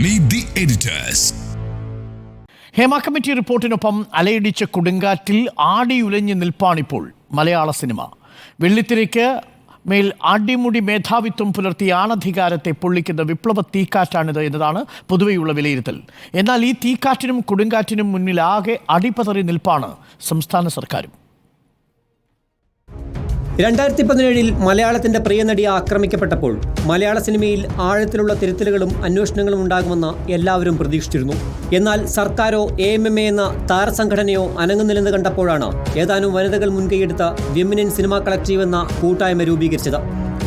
Meet the editors. Hema committee റിപ്പോർട്ടിനൊപ്പം അലയടിച്ച കൊടുങ്കാറ്റിൽ ആടിയുലഞ്ഞ് നിൽപ്പാണിപ്പോൾ മലയാള സിനിമ. വെള്ളിത്തിരയ്ക്ക് മേൽ അടിമുടി മേധാവിത്വം പുലർത്തിയ ആണധികാരത്തെ പൊള്ളിക്കുന്ന വിപ്ലവ തീക്കാറ്റാണിത് എന്നതാണ് പൊതുവെയുള്ള വിലയിരുത്തൽ. എന്നാൽ ഈ തീക്കാറ്റിനും കൊടുങ്കാറ്റിനും മുന്നിൽ ആകെ അടിപതറി നിൽപ്പാണ് സംസ്ഥാന സർക്കാരും. 2017 മലയാളത്തിന്റെ പ്രിയ നടി ആക്രമിക്കപ്പെട്ടപ്പോൾ മലയാള സിനിമയിൽ ആഴത്തിലുള്ള തിരുത്തലുകളും അന്വേഷണങ്ങളും ഉണ്ടാകുമെന്ന് എല്ലാവരും പ്രതീക്ഷിച്ചിരുന്നു. എന്നാൽ സർക്കാരോ AMMA എന്ന താരസംഘടനയോ അനങ്ങുന്നില്ലെന്ന് കണ്ടപ്പോഴാണ് ഏതാനും വനിതകൾ മുൻകൈയെടുത്ത വിമൻ സിനിമ കളക്റ്റീവ് എന്ന കൂട്ടായ്മ രൂപീകരിച്ചത്.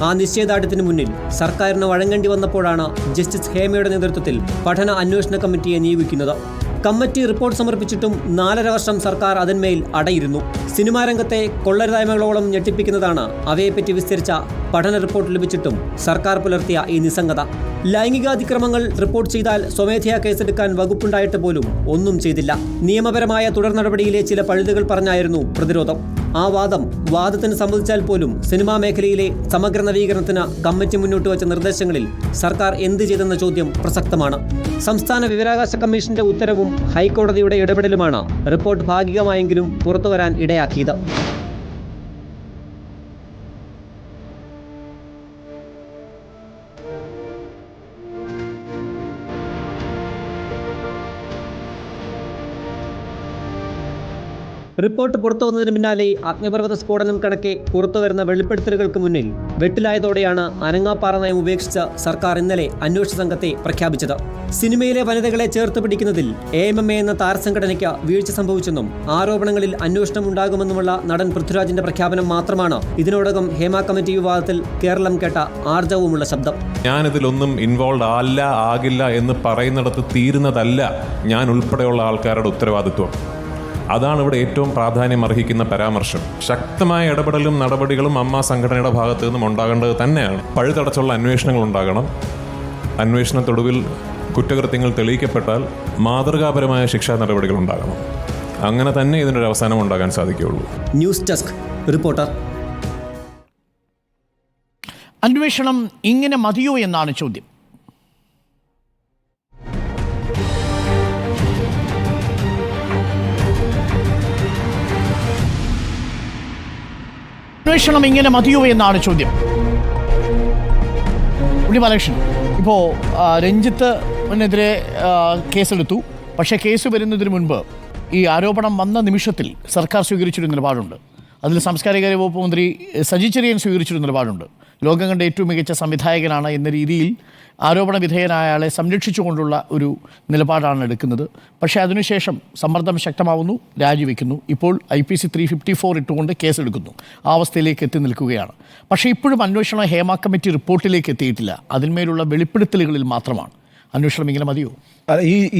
ആ നിശ്ചയദാർഢ്യത്തിന് മുന്നിൽ സർക്കാരിന് വഴങ്ങേണ്ടി വന്നപ്പോഴാണ് ജസ്റ്റിസ് ഹേമയുടെ നേതൃത്വത്തിൽ പഠന അന്വേഷണ കമ്മിറ്റിയെ നിയോഗിക്കുന്നത്. കമ്മിറ്റി റിപ്പോർട്ട് സമർപ്പിച്ചിട്ടും 4.5 വർഷം സർക്കാർ അതിന്മേൽ അടയിരുന്നു. സിനിമാ രംഗത്തെ കൊള്ളരുതായ്മകളോളം ഞെട്ടിപ്പിക്കുന്നതാണ് അവയെപ്പറ്റി വിസ്തരിച്ച പഠന റിപ്പോർട്ട് ലഭിച്ചിട്ടും സർക്കാർ പുലർത്തിയ ഈ നിസ്സംഗത. ലൈംഗികാതിക്രമങ്ങൾ റിപ്പോർട്ട് ചെയ്താൽ സ്വമേധയാ കേസെടുക്കാൻ വകുപ്പുണ്ടായിട്ട് പോലും ഒന്നും ചെയ്തില്ല. നിയമപരമായ തുടർ നടപടിയിലെ ചില പഴുതുകൾ പറഞ്ഞായിരുന്നു പ്രതിരോധം. ആ വാദത്തിന് സമ്മതിച്ചാൽ പോലും സിനിമാ മേഖലയിലെ സമഗ്ര നവീകരണത്തിന് കമ്മിറ്റി മുന്നോട്ട് വച്ച നിർദ്ദേശങ്ങളിൽ സർക്കാർ എന്ത് ചെയ്തെന്ന ചോദ്യം പ്രസക്തമാണ്. സംസ്ഥാന വിവരാവകാശ കമ്മീഷന്റെ ഉത്തരവും ഹൈക്കോടതിയുടെ ഇടപെടലുമാണ് റിപ്പോർട്ട് ഭാഗികമായെങ്കിലും പുറത്തുവരാൻ ഇടയാക്കിയത്. റിപ്പോർട്ട് പുറത്തു വന്നതിന് പിന്നാലെ അഗ്നിപർവ്വത സ്ഫോടനം കണക്കെ പുറത്തുവരുന്ന വെളിപ്പെടുത്തലുകൾക്ക് മുന്നിൽ വെട്ടിലായതോടെയാണ് അനങ്ങാപ്പാറ നയം ഉപേക്ഷിച്ച് സർക്കാർ ഇന്നലെ അന്വേഷണ സംഘത്തെ പ്രഖ്യാപിച്ചത്. സിനിമയിലെ വനിതകളെ ചേർത്ത് പിടിക്കുന്നതിൽ AMMA എന്ന താരസംഘടനയ്ക്ക് വീഴ്ച സംഭവിച്ചെന്നും ആരോപണങ്ങളിൽ അന്വേഷണം ഉണ്ടാകുമെന്നുമുള്ള നടൻ പൃഥ്വിരാജിന്റെ പ്രഖ്യാപനം മാത്രമാണ് ഇതിനോടകം ഹേമ കമ്മിറ്റി വിവാദത്തിൽ കേരളം കേട്ട ആർജവമുള്ള ശബ്ദം. ഞാനിതിലൊന്നും ഇൻവോൾവ് ആകില്ല എന്ന് പറയുന്നിടത്ത് തീരുന്നതല്ല ഞാൻ ഉൾപ്പെടെയുള്ള ആൾക്കാരുടെ ഉത്തരവാദിത്വം. അതാണ് ഇവിടെ ഏറ്റവും പ്രാധാന്യം അർഹിക്കുന്ന പരാമർശം. ശക്തമായ ഇടപെടലും നടപടികളും അമ്മ സംഘടനയുടെ ഭാഗത്തു നിന്നും ഉണ്ടാകേണ്ടത് തന്നെയാണ്. പഴുതടച്ചുള്ള അന്വേഷണങ്ങൾ ഉണ്ടാകണം. അന്വേഷണത്തൊടുവിൽ കുറ്റകൃത്യങ്ങൾ തെളിയിക്കപ്പെട്ടാൽ മാതൃകാപരമായ ശിക്ഷാ നടപടികൾ ഉണ്ടാകണം. അങ്ങനെ തന്നെ ഇതിനൊരു അവസാനം ഉണ്ടാകാൻ സാധിക്കുകയുള്ളൂ. News desk reporter. അന്വേഷണം ഇങ്ങനെ മതിയോ എന്നാണ് ചോദ്യം. അന്വേഷണം ഇങ്ങനെ മതിയോ എന്നാണ് ചോദ്യം. ബാലകൃഷ്ണൻ, ഇപ്പോൾ രഞ്ജിത്തിനെതിരെ കേസെടുത്തു. പക്ഷേ കേസ് വരുന്നതിന് മുൻപ് ഈ ആരോപണം വന്ന നിമിഷത്തിൽ സർക്കാർ സ്വീകരിച്ചൊരു നിലപാടുണ്ട്. അതിൽ സാംസ്കാരിക വകുപ്പ് മന്ത്രി സജി ചെറിയാൻ സ്വീകരിച്ചൊരു നിലപാടുണ്ട്. ലോകം കണ്ട ഏറ്റവും മികച്ച സംവിധായകനാണ് എന്ന രീതിയിൽ ആരോപണ വിധേയനായ ആളെ സംരക്ഷിച്ചുകൊണ്ടുള്ള ഒരു നിലപാടാണ് എടുക്കുന്നത്. പക്ഷേ അതിനുശേഷം സമ്മർദ്ദം ശക്തമാവുന്നു, രാജിവെക്കുന്നു. ഇപ്പോൾ IPC 354 ഇട്ടുകൊണ്ട് കേസെടുക്കുന്നു. ആ അവസ്ഥയിലേക്ക് എത്തി നിൽക്കുകയാണ്. പക്ഷേ ഇപ്പോഴും അന്വേഷണം ഹേമ കമ്മിറ്റി റിപ്പോർട്ടിലേക്ക് എത്തിയിട്ടില്ല. അതിന്മേലുള്ള വെളിപ്പെടുത്തലുകളിൽ മാത്രമാണ്. അന്വേഷണം ഇങ്ങനെ മതിയോ?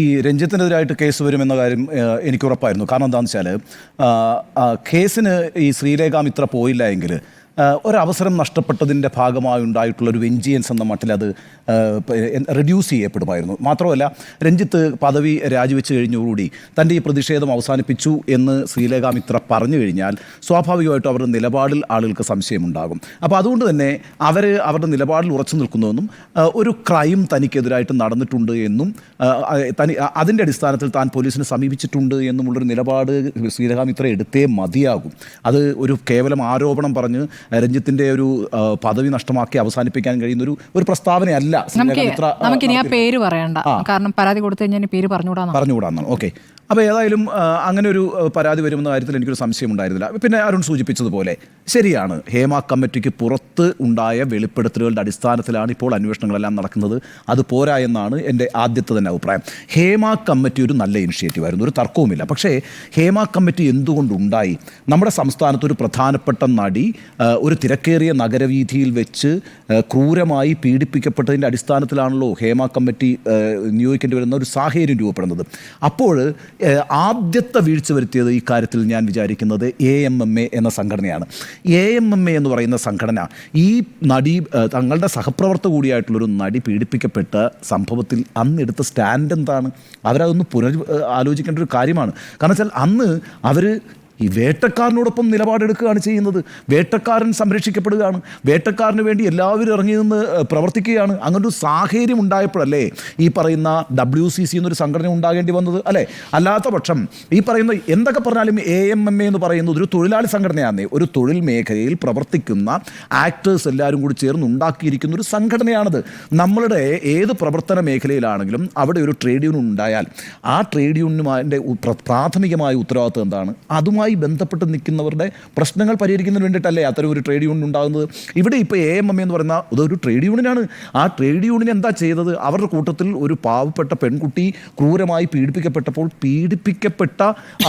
ഈ രഞ്ജിത്തിനെതിരായിട്ട് കേസ് വരുമെന്ന കാര്യം എനിക്ക് ഉറപ്പായിരുന്നു. കാരണം എന്താണെന്ന് വെച്ചാൽ കേസിന് ഈ ശ്രീലേഖ മിത്ര പോയില്ല എങ്കിൽ ഒരവസരം നഷ്ടപ്പെട്ടതിൻ്റെ ഭാഗമായി ഉണ്ടായിട്ടുള്ളൊരു വെഞ്ചിയൻസ് എന്ന മട്ടിൽ അത് റെഡ്യൂസ് ചെയ്യപ്പെടുമായിരുന്നു. മാത്രമല്ല, രഞ്ജിത്ത് പദവി രാജിവെച്ച് കഴിഞ്ഞുകൂടി തൻ്റെ ഈ പ്രതിഷേധം അവസാനിപ്പിച്ചു എന്ന് ശ്രീലേഖ മിത്ര പറഞ്ഞു കഴിഞ്ഞാൽ സ്വാഭാവികമായിട്ടും അവരുടെ നിലപാടിൽ ആളുകൾക്ക് സംശയമുണ്ടാകും. അപ്പോൾ അതുകൊണ്ട് തന്നെ അവരുടെ നിലപാടിൽ ഉറച്ചു നിൽക്കുന്നുവെന്നും ഒരു ക്രൈം തനിക്കെതിരായിട്ട് നടന്നിട്ടുണ്ട് എന്നും അതിൻ്റെ അടിസ്ഥാനത്തിൽ താൻ പോലീസിനെ സമീപിച്ചിട്ടുണ്ട് എന്നുമുള്ളൊരു നിലപാട് ശ്രീലേഖ മിത്ര എടുത്തേ മതിയാകും. അത് ഒരു കേവലം ആരോപണം പറഞ്ഞ് രഞ്ജിത്തിന്റെ ഒരു പദവി നഷ്ടമാക്കി അവസാനിപ്പിക്കാൻ കഴിയുന്ന ഒരു പ്രസ്താവനയല്ല. നമുക്കിനി ആ പേര് പറയണ്ട, കാരണം പരാതി കൊടുത്തു കഴിഞ്ഞാൽ പേര് പറഞ്ഞുകൂടാന്നാണ്. ഓക്കെ. അപ്പോൾ ഏതായാലും അങ്ങനെ ഒരു പരാതി വരുമെന്ന കാര്യത്തിൽ എനിക്കൊരു സംശയം ഉണ്ടായിരുന്നില്ല. പിന്നെ അരുൺ സൂചിപ്പിച്ചതുപോലെ ശരിയാണ്, ഹേമ കമ്മിറ്റിക്ക് പുറത്ത് ഉണ്ടായ വെളിപ്പെടുത്തലുകളുടെ അടിസ്ഥാനത്തിലാണ് ഇപ്പോൾ അന്വേഷണങ്ങളെല്ലാം നടക്കുന്നത്. അത് പോരാ എന്നാണ് എൻ്റെ ആദ്യത്തെ തന്നെ അഭിപ്രായം. ഹേമ കമ്മിറ്റി ഒരു നല്ല ഇനിഷ്യേറ്റീവ് ആയിരുന്നു, ഒരു തർക്കവുമില്ല. പക്ഷേ ഹേമ കമ്മിറ്റി എന്തുകൊണ്ടുണ്ടായി? നമ്മുടെ സംസ്ഥാനത്ത് ഒരു പ്രധാനപ്പെട്ട നടി ഒരു തിരക്കേറിയ നഗരവീഥിയിൽ വെച്ച് ക്രൂരമായി പീഡിപ്പിക്കപ്പെട്ടതിൻ്റെ അടിസ്ഥാനത്തിലാണല്ലോ ഹേമ കമ്മിറ്റി നിയോഗിക്കേണ്ടി വരുന്ന ഒരു സാഹചര്യം രൂപപ്പെടുന്നത്. അപ്പോൾ ആദ്യത്തെ വീഴ്ച വരുത്തിയത് ഈ കാര്യത്തിൽ ഞാൻ വിചാരിക്കുന്നത് AMMA എന്ന സംഘടനയാണ്. AMMA എന്ന് പറയുന്ന സംഘടന ഈ നടി തങ്ങളുടെ സഹപ്രവർത്തക കൂടിയായിട്ടുള്ളൊരു നടി പീഡിപ്പിക്കപ്പെട്ട സംഭവത്തിൽ അന്ന് എടുത്ത സ്റ്റാൻഡ് എന്താണ്? അവരതൊന്ന് ആലോചിക്കേണ്ട ഒരു കാര്യമാണ്. കാരണം വെച്ചാൽ അന്ന് അവർ ഈ വേട്ടക്കാരനോടൊപ്പം നിലപാടെടുക്കുകയാണ് ചെയ്യുന്നത്. വേട്ടക്കാരൻ സംരക്ഷിക്കപ്പെടുകയാണ്, വേട്ടക്കാരന് വേണ്ടി എല്ലാവരും ഇറങ്ങി നിന്ന് പ്രവർത്തിക്കുകയാണ്. അങ്ങനൊരു സാഹചര്യം ഉണ്ടായപ്പോഴല്ലേ ഈ പറയുന്ന WCC എന്നൊരു സംഘടന ഉണ്ടാകേണ്ടി വന്നത്, അല്ലേ? അല്ലാത്ത പക്ഷം ഈ പറയുന്ന എന്തൊക്കെ പറഞ്ഞാലും AMMA എന്ന് പറയുന്നത് ഒരു തൊഴിലാളി സംഘടനയാണ്. ഒരു തൊഴിൽ മേഖലയിൽ പ്രവർത്തിക്കുന്ന ആക്ടേഴ്സ് എല്ലാവരും കൂടി ചേർന്ന് ഉണ്ടാക്കിയിരിക്കുന്ന ഒരു സംഘടനയാണത്. നമ്മളുടെ ഏത് പ്രവർത്തന മേഖലയിലാണെങ്കിലും അവിടെ ഒരു ട്രേഡ് യൂണിയൻ ഉണ്ടായാൽ ആ ട്രേഡ് യൂണിയനുമാൻ്റെ പ്രാഥമികമായ ഉത്തരവാദിത്വം എന്താണ്? അതുമായി ബന്ധപ്പെട്ട് നിൽക്കുന്നവരുടെ പ്രശ്നങ്ങൾ പരിഹരിക്കുന്നതിന് വേണ്ടിയിട്ടല്ലേ അത്തരം ഒരു ട്രേഡ് യൂണിയൻ ഉണ്ടാകുന്നത്. ഇവിടെ ഇപ്പോൾ AMMA എന്ന് പറയുന്ന ഇതൊരു ട്രേഡ് യൂണിയനാണ്. ആ ട്രേഡ് യൂണിയൻ എന്താ ചെയ്തത്? അവരുടെ കൂട്ടത്തിൽ ഒരു പാവപ്പെട്ട പെൺകുട്ടി ക്രൂരമായി പീഡിപ്പിക്കപ്പെട്ട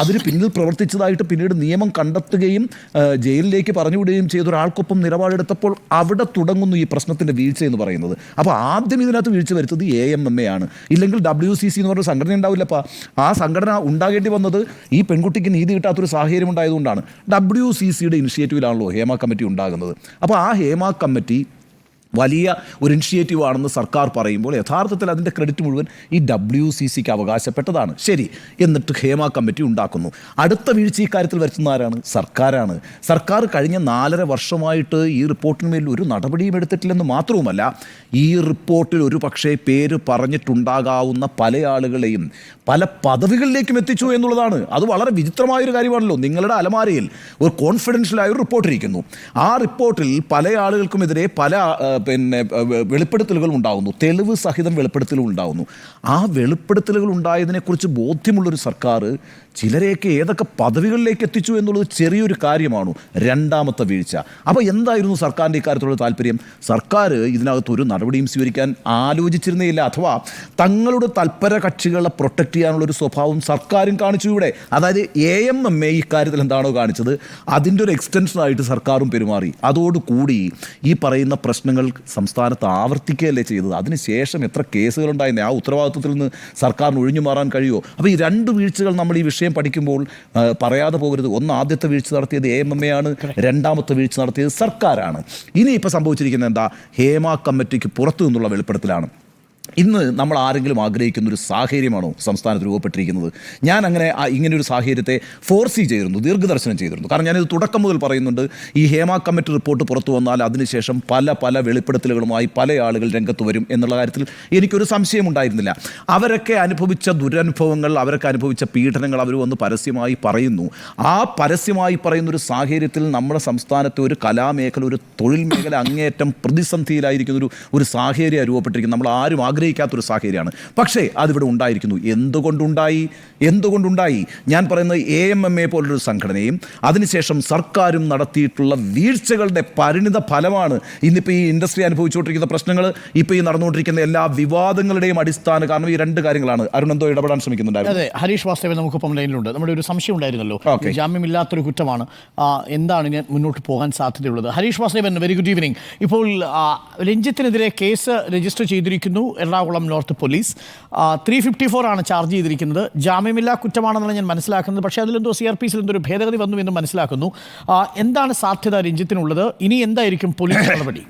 അതിന് പിന്നിൽ പ്രവർത്തിച്ചതായിട്ട് പിന്നീട് നിയമം കണ്ടെത്തുകയും ജയിലിലേക്ക് പറഞ്ഞുവിടുകയും ചെയ്ത ഒരാൾക്കൊപ്പം നിലപാടെടുത്തപ്പോൾ അവിടെ തുടങ്ങുന്നു ഈ പ്രശ്നത്തിൻ്റെ വീഴ്ച എന്ന് പറയുന്നത്. അപ്പോൾ ആദ്യം ഇതിനകത്ത് വീഴ്ച വരുത്തത് AMMA ആണ്. ഇല്ലെങ്കിൽ WCC എന്ന് പറഞ്ഞ സംഘടന ഉണ്ടാവില്ലപ്പാ. ആ സംഘടന ഉണ്ടാകേണ്ടി വന്നത് ഈ പെൺകുട്ടിക്ക് നീതി കിട്ടാത്തൊരു സാഹചര്യം ഉണ്ടായതുകൊണ്ടാണ്. WCCയുടെ ഇനിഷ്യേറ്റീവിലാണല്ലോ ഹേമ കമ്മിറ്റി ഉണ്ടാകുന്നത്. അപ്പോൾ ആ ഹേമ കമ്മിറ്റി വലിയ ഒരു ഇനിഷ്യേറ്റീവ് ആണെന്ന് സർക്കാർ പറയുമ്പോൾ യഥാർത്ഥത്തിൽ അതിൻ്റെ ക്രെഡിറ്റ് മുഴുവൻ ഈ WCCക്ക് അവകാശപ്പെട്ടതാണ്. ശരി, എന്നിട്ട് ഹേമ കമ്മിറ്റി ഉണ്ടാക്കുന്നു. അടുത്ത വീഴ്ച ഈ കാര്യത്തിൽ വരുത്തുന്ന ആരാണ്? സർക്കാരാണ്. സർക്കാർ കഴിഞ്ഞ 4.5 വർഷമായിട്ട് ഈ റിപ്പോർട്ടിന്മേൽ ഒരു നടപടിയും എടുത്തിട്ടില്ലെന്ന് മാത്രവുമല്ല, ഈ റിപ്പോർട്ടിൽ ഒരു പക്ഷേ പേര് പറഞ്ഞിട്ടുണ്ടാകാവുന്ന പല ആളുകളെയും പല പദവികളിലേക്കും എത്തിച്ചു എന്നുള്ളതാണ്. അത് വളരെ വിചിത്രമായൊരു കാര്യമാണല്ലോ. നിങ്ങളുടെ അലമാരയിൽ ഒരു കോൺഫിഡൻഷ്യലായ ഒരു റിപ്പോർട്ട് ഇരിക്കുന്നു. ആ റിപ്പോർട്ടിൽ പല ആളുകൾക്കുമെതിരെ പല വെളിപ്പെടുത്തലുകൾ ഉണ്ടാകുന്നു, തെളിവ് സഹിതം വെളിപ്പെടുത്തലുകൾ ഉണ്ടാകുന്നു. ആ വെളിപ്പെടുത്തലുകൾ ഉണ്ടായതിനെക്കുറിച്ച് ബോധ്യമുള്ളൊരു സർക്കാർ ചിലരെയൊക്കെ ഏതൊക്കെ പദവികളിലേക്ക് എത്തിച്ചു എന്നുള്ളത് ചെറിയൊരു കാര്യമാണോ? രണ്ടാമത്തെ വീഴ്ച. അപ്പോൾ എന്തായിരുന്നു സർക്കാരിൻ്റെ ഇക്കാര്യത്തിലുള്ള താല്പര്യം? സർക്കാർ ഇതിനകത്തൊരു നടപടിയും സ്വീകരിക്കാൻ ആലോചിച്ചിരുന്നേയില്ല. അഥവാ തങ്ങളുടെ തൽപര കക്ഷികളെ പ്രൊട്ടക്റ്റ് ചെയ്യാനുള്ളൊരു സ്വഭാവം സർക്കാരും കാണിച്ചു ഇവിടെ. അതായത് AMMA ഇക്കാര്യത്തിൽ എന്താണോ കാണിച്ചത് അതിൻ്റെ ഒരു എക്സ്റ്റൻഷനായിട്ട് സർക്കാരും പെരുമാറി. അതോടുകൂടി ഈ പറയുന്ന പ്രശ്നങ്ങൾ സംസ്ഥാനത്ത് ആവർത്തിക്കുകയല്ലേ ചെയ്തത്. അതിനുശേഷം എത്ര കേസുകളുണ്ടായിരുന്നു? ആ ഉത്തരവാദിത്വത്തിൽ നിന്ന് സർക്കാരിന് ഒഴിഞ്ഞു മാറാൻ കഴിയുമോ? അപ്പോൾ ഈ രണ്ട് വീഴ്ചകൾ നമ്മൾ ഈ വിഷയം പഠിക്കുമ്പോൾ പറയാതെ പോകരുത്. ഒന്ന്, ആദ്യത്തെ വീഴ്ച നടത്തിയത് AMMA ആണ്, രണ്ടാമത്തെ വീഴ്ച നടത്തിയത് സർക്കാരാണ്. ഇനി ഇപ്പോൾ സംഭവിച്ചിരിക്കുന്നത് എന്താ? ഹേമ കമ്മിറ്റിക്ക് പുറത്തു നിന്നുള്ള വെളിപ്പെടുത്തലാണ്. ഇന്ന് നമ്മൾ ആരെങ്കിലും ആഗ്രഹിക്കുന്ന ഒരു സാഹചര്യമാണോ സംസ്ഥാനത്ത് രൂപപ്പെട്ടിരിക്കുന്നത്? ഞാൻ അങ്ങനെ ഇങ്ങനെയൊരു സാഹചര്യത്തെ ഫോർസി ചെയ്തിരുന്നു, ദീർഘദർശനം ചെയ്തിരുന്നു. കാരണം ഞാനിത് തുടക്കം മുതൽ പറയുന്നുണ്ട്. ഈ ഹേമ കമ്മിറ്റി റിപ്പോർട്ട് പുറത്തു വന്നാൽ അതിനുശേഷം പല വെളിപ്പെടുത്തലുകളുമായി പല ആളുകൾ രംഗത്ത് വരും എന്നുള്ള കാര്യത്തിൽ എനിക്കൊരു സംശയമുണ്ടായിരുന്നില്ല. അവരൊക്കെ അനുഭവിച്ച ദുരനുഭവങ്ങൾ, അവരൊക്കെ അനുഭവിച്ച പീഡനങ്ങൾ അവർ വന്ന് പരസ്യമായി പറയുന്നു. ആ പരസ്യമായി പറയുന്നൊരു സാഹചര്യത്തിൽ നമ്മുടെ സംസ്ഥാനത്തെ ഒരു കലാമേഖല, ഒരു തൊഴിൽ മേഖല അങ്ങേയറ്റം പ്രതിസന്ധിയിലായിരിക്കുന്ന ഒരു സാഹചര്യം രൂപപ്പെട്ടിരിക്കുന്നു. നമ്മൾ ആരും ആഗ്രഹിക്കാത്തൊരു സാഹചര്യമാണ്. പക്ഷേ അതിവിടെ ഉണ്ടായിരിക്കുന്നു. എന്തുകൊണ്ടുണ്ടായി? ഞാൻ പറയുന്നത് AMMA പോലൊരു സംഘടനയും അതിനുശേഷം സർക്കാരും നടത്തിയിട്ടുള്ള വീഴ്ചകളുടെ പരിണിത ഫലമാണ് ഇന്നിപ്പോൾ ഈ ഇൻഡസ്ട്രി അനുഭവിച്ചുകൊണ്ടിരിക്കുന്ന പ്രശ്നങ്ങൾ, ഇപ്പോൾ ഈ നടന്നുകൊണ്ടിരിക്കുന്ന എല്ലാ വിവാദങ്ങളുടെയും അടിസ്ഥാന കാരണം ഈ രണ്ട് കാര്യങ്ങളാണ്. അരുൺ എന്തോ ഇടപെടാൻ ശ്രമിക്കുന്നുണ്ടായിരുന്നു. അതെ, ഹരീഷ് വാസ്തവൻ നമുക്കിപ്പം ലൈനിലുണ്ട്. നമ്മുടെ ഒരു സംശയം ഉണ്ടായിരുന്നല്ലോ, ജാമ്യമില്ലാത്തൊരു കുറ്റമാണ്, എന്താണ് ഇനി മുന്നോട്ട് പോകാൻ സാധ്യതയുള്ളത്? Harish Vasthavan, very good evening. ഇപ്പോൾ രഞ്ജിത്തിനെതിരെ കേസ് രജിസ്റ്റർ ചെയ്തിരിക്കുന്നു എറണാകുളം നോർത്ത് പോലീസ്. 354 ആണ് ചാർജ് ചെയ്തിരിക്കുന്നത്. ജാമ്യമില്ലാ കുറ്റമാണെന്നാണ് ഞാൻ മനസ്സിലാക്കുന്നത്. പക്ഷേ അതിലെന്തോ CRPCയിൽ എന്തോ ഒരു ഭേദഗതി വന്നു എന്ന് മനസ്സിലാക്കുന്നു. എന്താണ് സാധ്യത രഞ്ജിത്തിനുള്ളത്? ഇനി എന്തായിരിക്കും പോലീസ് നടപടി?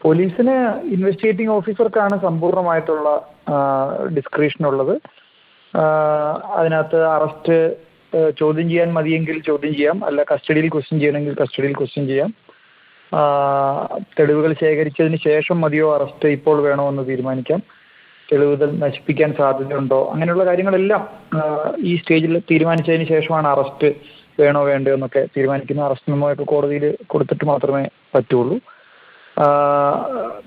പോലീസിന് ഇൻവെസ്റ്റിഗേറ്റിംഗ് ഓഫീസർക്കാണ് സമ്പൂർണ്ണമായിട്ടുള്ള ഡിസ്ക്രിപ്ഷൻ ഉള്ളത്. അതിനകത്ത് അറസ്റ്റ് ചോദ്യം ചെയ്യാൻ മതിയെങ്കിൽ ചോദ്യം ചെയ്യാം, അല്ല കസ്റ്റഡിയിൽ ക്വസ്റ്റ്യൻ ചെയ്യണമെങ്കിൽ കസ്റ്റഡിയിൽ ക്വസ്റ്റ്യൻ ചെയ്യാം. തെളിവുകൾ ശേഖരിച്ചതിന് ശേഷം മതിയോ അറസ്റ്റ്, ഇപ്പോൾ വേണോ എന്ന് തീരുമാനിക്കാം. തെളിവുകൾ നശിപ്പിക്കാൻ സാധ്യതയുണ്ടോ, അങ്ങനെയുള്ള കാര്യങ്ങളെല്ലാം ഈ സ്റ്റേജിൽ തീരുമാനിച്ചതിന് ശേഷമാണ് അറസ്റ്റ് വേണോ വേണ്ടോ എന്നൊക്കെ തീരുമാനിക്കുന്നത്. അറസ്റ്റ് മെമ്മോയൊക്കെ കോടതിയിൽ കൊടുത്തിട്ട് മാത്രമേ പറ്റുള്ളൂ.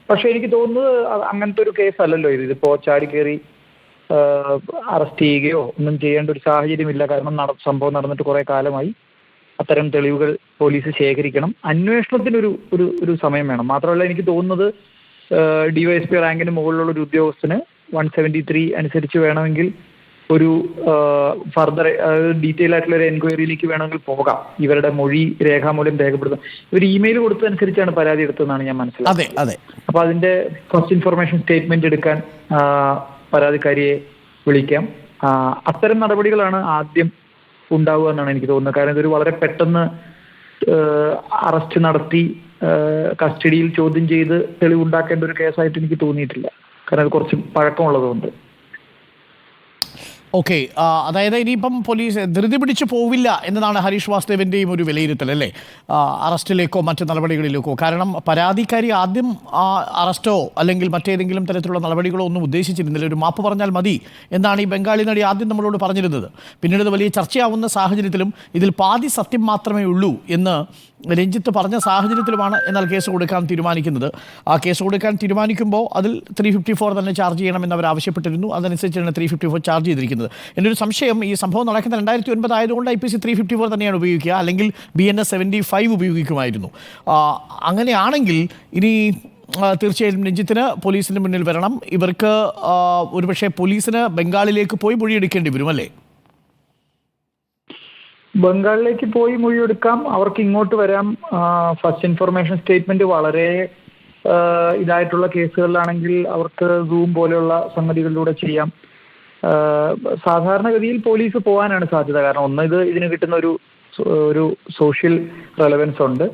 പക്ഷെ എനിക്ക് തോന്നുന്നത് അങ്ങനത്തെ ഒരു കേസ് അല്ലല്ലോ ഇത്. ഇതിപ്പോൾ ചാടിക്കേറി അറസ്റ്റ് ചെയ്യുകയോ ഒന്നും ചെയ്യേണ്ട ഒരു സാഹചര്യമില്ല. കാരണം സംഭവം നടന്നിട്ട് കുറേ കാലമായി. അത്തരം തെളിവുകൾ പോലീസ് ശേഖരിക്കണം. അന്വേഷണത്തിനൊരു ഒരു സമയം വേണം. മാത്രമല്ല എനിക്ക് തോന്നുന്നത് DYSP റാങ്കിന് മുകളിലുള്ള ഒരു ഉദ്യോഗസ്ഥന് 173 അനുസരിച്ച് വേണമെങ്കിൽ ഒരു ഫർദർ ഡീറ്റെയിൽ ആയിട്ടുള്ള ഒരു എൻക്വയറിയിലേക്ക് വേണമെങ്കിൽ പോകാം. ഇവരുടെ മൊഴി രേഖാമൂലം രേഖപ്പെടുത്തും. ഇവർ ഇമെയിൽ കൊടുത്തതനുസരിച്ചാണ് പരാതി എടുത്തതെന്നാണ് ഞാൻ മനസ്സിലാക്കുന്നത്. അപ്പൊ അതിന്റെ ഫസ്റ്റ് ഇൻഫർമേഷൻ സ്റ്റേറ്റ്മെന്റ് എടുക്കാൻ പരാതിക്കാരിയെ വിളിക്കാം. അത്തരം നടപടികളാണ് ആദ്യം ഉണ്ടാവുക എന്നാണ് എനിക്ക് തോന്നുന്നത്. കാരണം ഇതൊരു വളരെ പെട്ടെന്ന് അറസ്റ്റ് നടത്തി കസ്റ്റഡിയിൽ ചോദ്യം ചെയ്ത് തെളിവുണ്ടാക്കേണ്ട ഒരു കേസായിട്ട് എനിക്ക് തോന്നിയിട്ടില്ല. കാരണം അത് കുറച്ച് പഴക്കമുള്ളതുകൊണ്ട്. ഓക്കെ, അതായത് ഇനിയിപ്പം പോലീസ് ധൃതി പിടിച്ചു പോവില്ല എന്നതാണ് ഹരീഷ് വാസുദേവൻ്റെയും ഒരു വിലയിരുത്തൽ അല്ലേ, അറസ്റ്റിലേക്കോ മറ്റ് നടപടികളിലേക്കോ? കാരണം പരാതിക്കാരി ആദ്യം അറസ്റ്റോ അല്ലെങ്കിൽ മറ്റേതെങ്കിലും തരത്തിലുള്ള നടപടികളോ ഒന്നും ഉദ്ദേശിച്ചിരുന്നില്ല, ഒരു മാപ്പ് പറഞ്ഞാൽ മതി എന്നാണ് ഈ ബംഗാളി നടി ആദ്യം നമ്മളോട് പറഞ്ഞിരുന്നത്. പിന്നീട് വലിയ ചർച്ചയാവുന്ന സാഹചര്യത്തിലും ഇതിൽ പാതി സത്യം മാത്രമേ ഉള്ളൂ എന്ന് രഞ്ജിത്ത് പറഞ്ഞ സാഹചര്യത്തിലുമാണ് എന്നാൽ കേസ് കൊടുക്കാൻ തീരുമാനിക്കുന്നത്. ആ കേസ് കൊടുക്കാൻ തീരുമാനിക്കുമ്പോൾ അതിൽ 354 തന്നെ ചാർജ് ചെയ്യണമെന്ന് അവർ ആവശ്യപ്പെട്ടിരുന്നു. അതനുസരിച്ചാണ് 354 ചാർജ് ചെയ്തിരിക്കുന്നത്. എൻ്റെ ഒരു സംശയം, ഈ സംഭവം നടക്കുന്ന 2009 ആയതുകൊണ്ട് IPC 354 തന്നെയാണ് ഉപയോഗിക്കുക, അല്ലെങ്കിൽ BNS 75 ഉപയോഗിക്കുമായിരുന്നു. അങ്ങനെയാണെങ്കിൽ ഇനി തീർച്ചയായും രഞ്ജിത്തിന് പോലീസിന് മുന്നിൽ വരണം. ഇവർക്ക് ഒരുപക്ഷെ പോലീസിന് ബംഗാളിലേക്ക് പോയി മൊഴിയെടുക്കേണ്ടി വരും അല്ലേ? ബംഗാളിലേക്ക് പോയി മൊഴിയെടുക്കാം, അവർക്ക് ഇങ്ങോട്ട് വരാം. ഫസ്റ്റ് ഇൻഫർമേഷൻ സ്റ്റേറ്റ്മെന്റ് വളരെ ഇതായിട്ടുള്ള കേസുകളിലാണെങ്കിൽ അവർക്ക് സൂം പോലെയുള്ള സംഗതികളിലൂടെ ചെയ്യാം. സാധാരണഗതിയിൽ പോലീസ് പോകാനാണ് സാധ്യത. കാരണം ഒന്ന്, ഇതിന് കിട്ടുന്ന ഒരു സോഷ്യൽ റെലവൻസ് ഉണ്ട്.